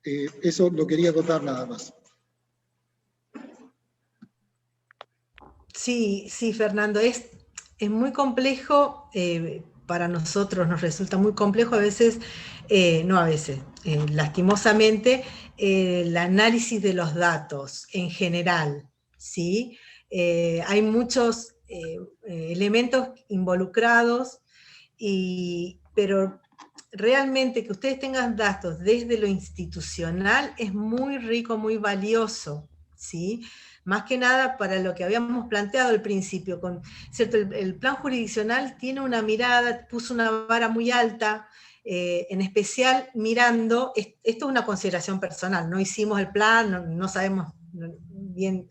eso lo quería acotar nada más. Sí, Fernando, es muy complejo, para nosotros nos resulta muy complejo a veces, lastimosamente, el análisis de los datos en general, ¿sí? Hay muchos elementos involucrados, pero realmente que ustedes tengan datos desde lo institucional es muy rico, muy valioso, ¿sí? Más que nada para lo que habíamos planteado al principio, ¿cierto? El plan jurisdiccional tiene una mirada, puso una vara muy alta, en especial mirando, esto es una consideración personal, no hicimos el plan, no sabemos bien,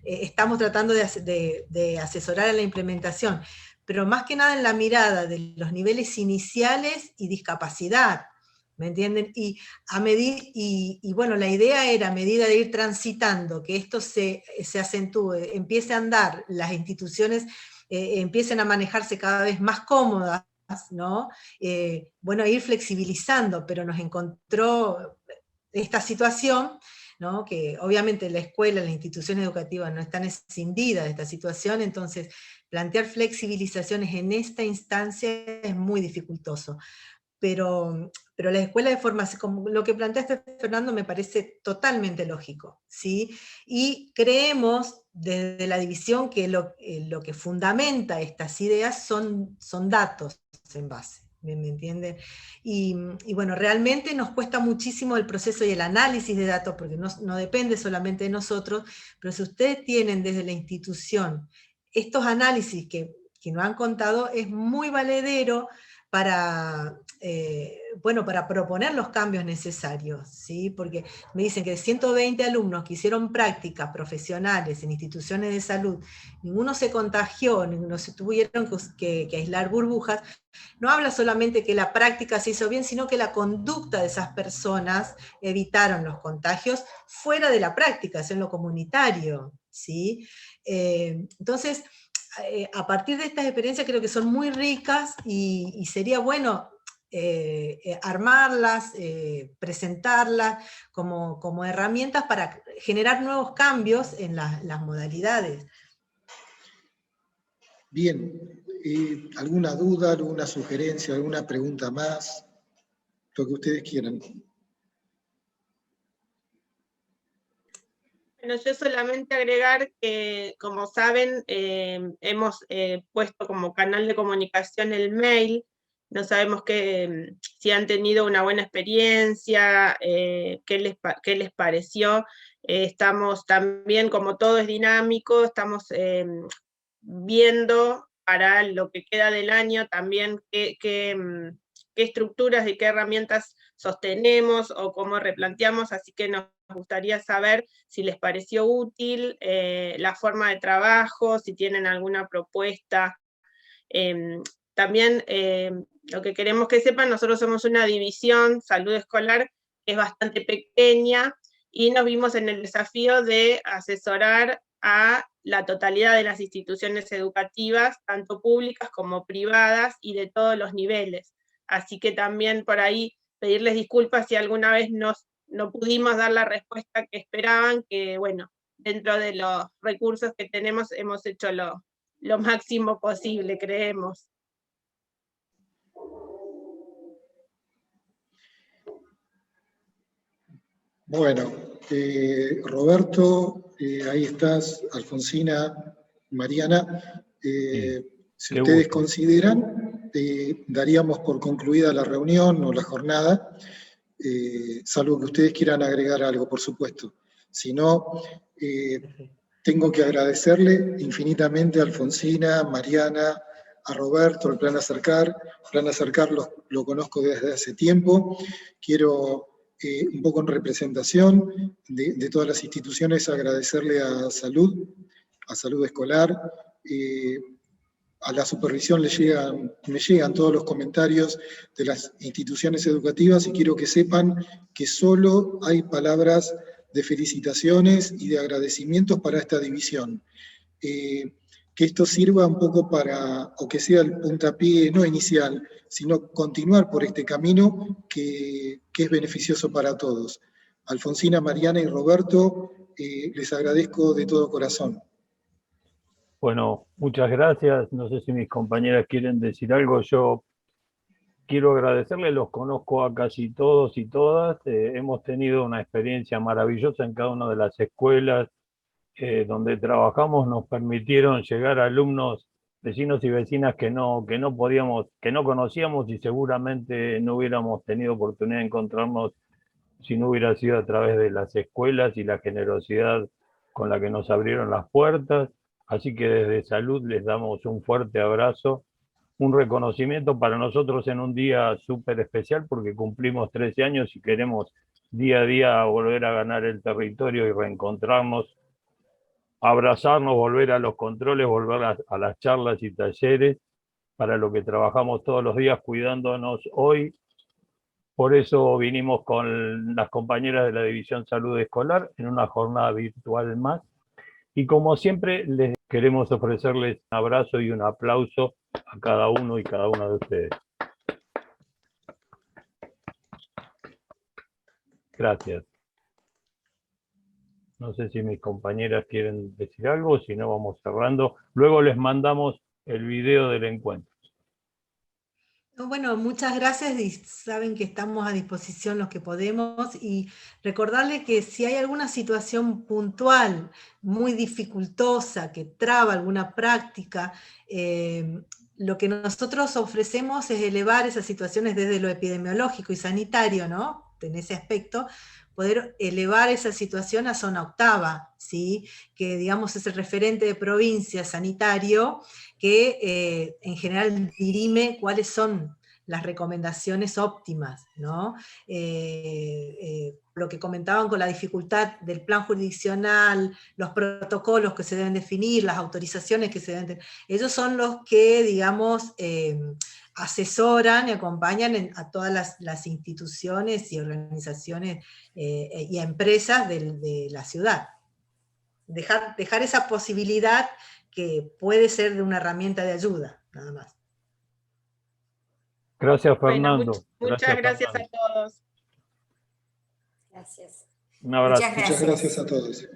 estamos tratando de asesorar en la implementación, pero más que nada en la mirada de los niveles iniciales y discapacidad, ¿me entienden? Y bueno, la idea era, a medida de ir transitando, que esto se acentúe, empiece a andar, las instituciones empiecen a manejarse cada vez más cómodas, ¿no? Bueno, ir flexibilizando, pero nos encontró esta situación, ¿no? Que obviamente la escuela, las instituciones educativas no están escindidas de esta situación, entonces plantear flexibilizaciones en esta instancia es muy dificultoso. Pero la escuela de formación, como lo que planteaste, Fernando, me parece totalmente lógico, ¿sí? Y creemos desde la división que lo que fundamenta estas ideas son datos en base, ¿me entienden? Y bueno, realmente nos cuesta muchísimo el proceso y el análisis de datos, porque no depende solamente de nosotros, pero si ustedes tienen desde la institución estos análisis que nos han contado, es muy valedero bueno, para proponer los cambios necesarios, ¿sí? Porque me dicen que de 120 alumnos que hicieron prácticas profesionales en instituciones de salud, ninguno se contagió, ninguno se tuvieron que aislar burbujas. No habla solamente que la práctica se hizo bien, sino que la conducta de esas personas evitaron los contagios fuera de la práctica, en lo comunitario, ¿sí? Entonces, a partir de estas experiencias creo que son muy ricas y sería bueno armarlas, presentarlas como herramientas para generar nuevos cambios en las modalidades. Bien, ¿alguna duda, alguna sugerencia, alguna pregunta más? Lo que ustedes quieran. Bueno, yo solamente agregar que, como saben, hemos puesto como canal de comunicación el mail. No sabemos si han tenido una buena experiencia, qué les pareció. Estamos también, como todo es dinámico, estamos viendo para lo que queda del año también qué estructuras y qué herramientas sostenemos o cómo replanteamos, así que nos gustaría saber si les pareció útil la forma de trabajo, si tienen alguna propuesta. También lo que queremos que sepan, nosotros somos una división salud escolar que es bastante pequeña y nos vimos en el desafío de asesorar a la totalidad de las instituciones educativas, tanto públicas como privadas y de todos los niveles. Así que también por ahí pedirles disculpas si alguna vez no pudimos dar la respuesta que esperaban, que bueno, dentro de los recursos que tenemos hemos hecho lo máximo posible, creemos. Bueno, Roberto, ahí estás, Alfonsina, Mariana. Si ustedes consideran, daríamos por concluida la reunión o la jornada, salvo que ustedes quieran agregar algo, por supuesto. Si no, tengo que agradecerle infinitamente a Alfonsina, Mariana, a Roberto, el Plan Acercar. Plan Acercar lo conozco desde hace tiempo. Quiero, un poco en representación de todas las instituciones, agradecerle a Salud Escolar. A la supervisión me llegan todos los comentarios de las instituciones educativas y quiero que sepan que solo hay palabras de felicitaciones y de agradecimientos para esta división. Que esto sirva un poco o que sea el puntapié, no inicial, sino continuar por este camino que es beneficioso para todos. Alfonsina, Mariana y Roberto, les agradezco de todo corazón. Bueno, muchas gracias. No sé si mis compañeras quieren decir algo. Yo quiero agradecerles, los conozco a casi todos y todas. Hemos tenido una experiencia maravillosa en cada una de las escuelas donde trabajamos. Nos permitieron llegar a alumnos, vecinos y vecinas que no conocíamos y seguramente no hubiéramos tenido oportunidad de encontrarnos si no hubiera sido a través de las escuelas y la generosidad con la que nos abrieron las puertas. Así que desde Salud les damos un fuerte abrazo, un reconocimiento para nosotros en un día súper especial porque cumplimos 13 años y queremos día a día volver a ganar el territorio y reencontrarnos, abrazarnos, volver a los controles, volver a las charlas y talleres para lo que trabajamos todos los días cuidándonos hoy. Por eso vinimos con las compañeras de la División Salud Escolar en una jornada virtual más. Y como siempre, les queremos ofrecerles un abrazo y un aplauso a cada uno y cada una de ustedes. Gracias. No sé si mis compañeras quieren decir algo, si no vamos cerrando. Luego les mandamos el video del encuentro. Bueno, muchas gracias y saben que estamos a disposición los que podemos y recordarles que si hay alguna situación puntual muy dificultosa que traba alguna práctica, lo que nosotros ofrecemos es elevar esas situaciones desde lo epidemiológico y sanitario, ¿no? En ese aspecto, poder elevar esa situación a zona octava, ¿sí? Que digamos es el referente de provincia sanitario que en general dirime cuáles son las recomendaciones óptimas, ¿no? Lo que comentaban con la dificultad del plan jurisdiccional, los protocolos que se deben definir, las autorizaciones que se deben tener, ellos son los que, digamos, asesoran y acompañan a todas las instituciones y organizaciones y empresas de la ciudad. Dejar esa posibilidad que puede ser de una herramienta de ayuda, nada más. Gracias, Bueno, Fernando. muchas gracias Fernando. a todos. Gracias. Un abrazo. Muchas Muchas gracias a todos.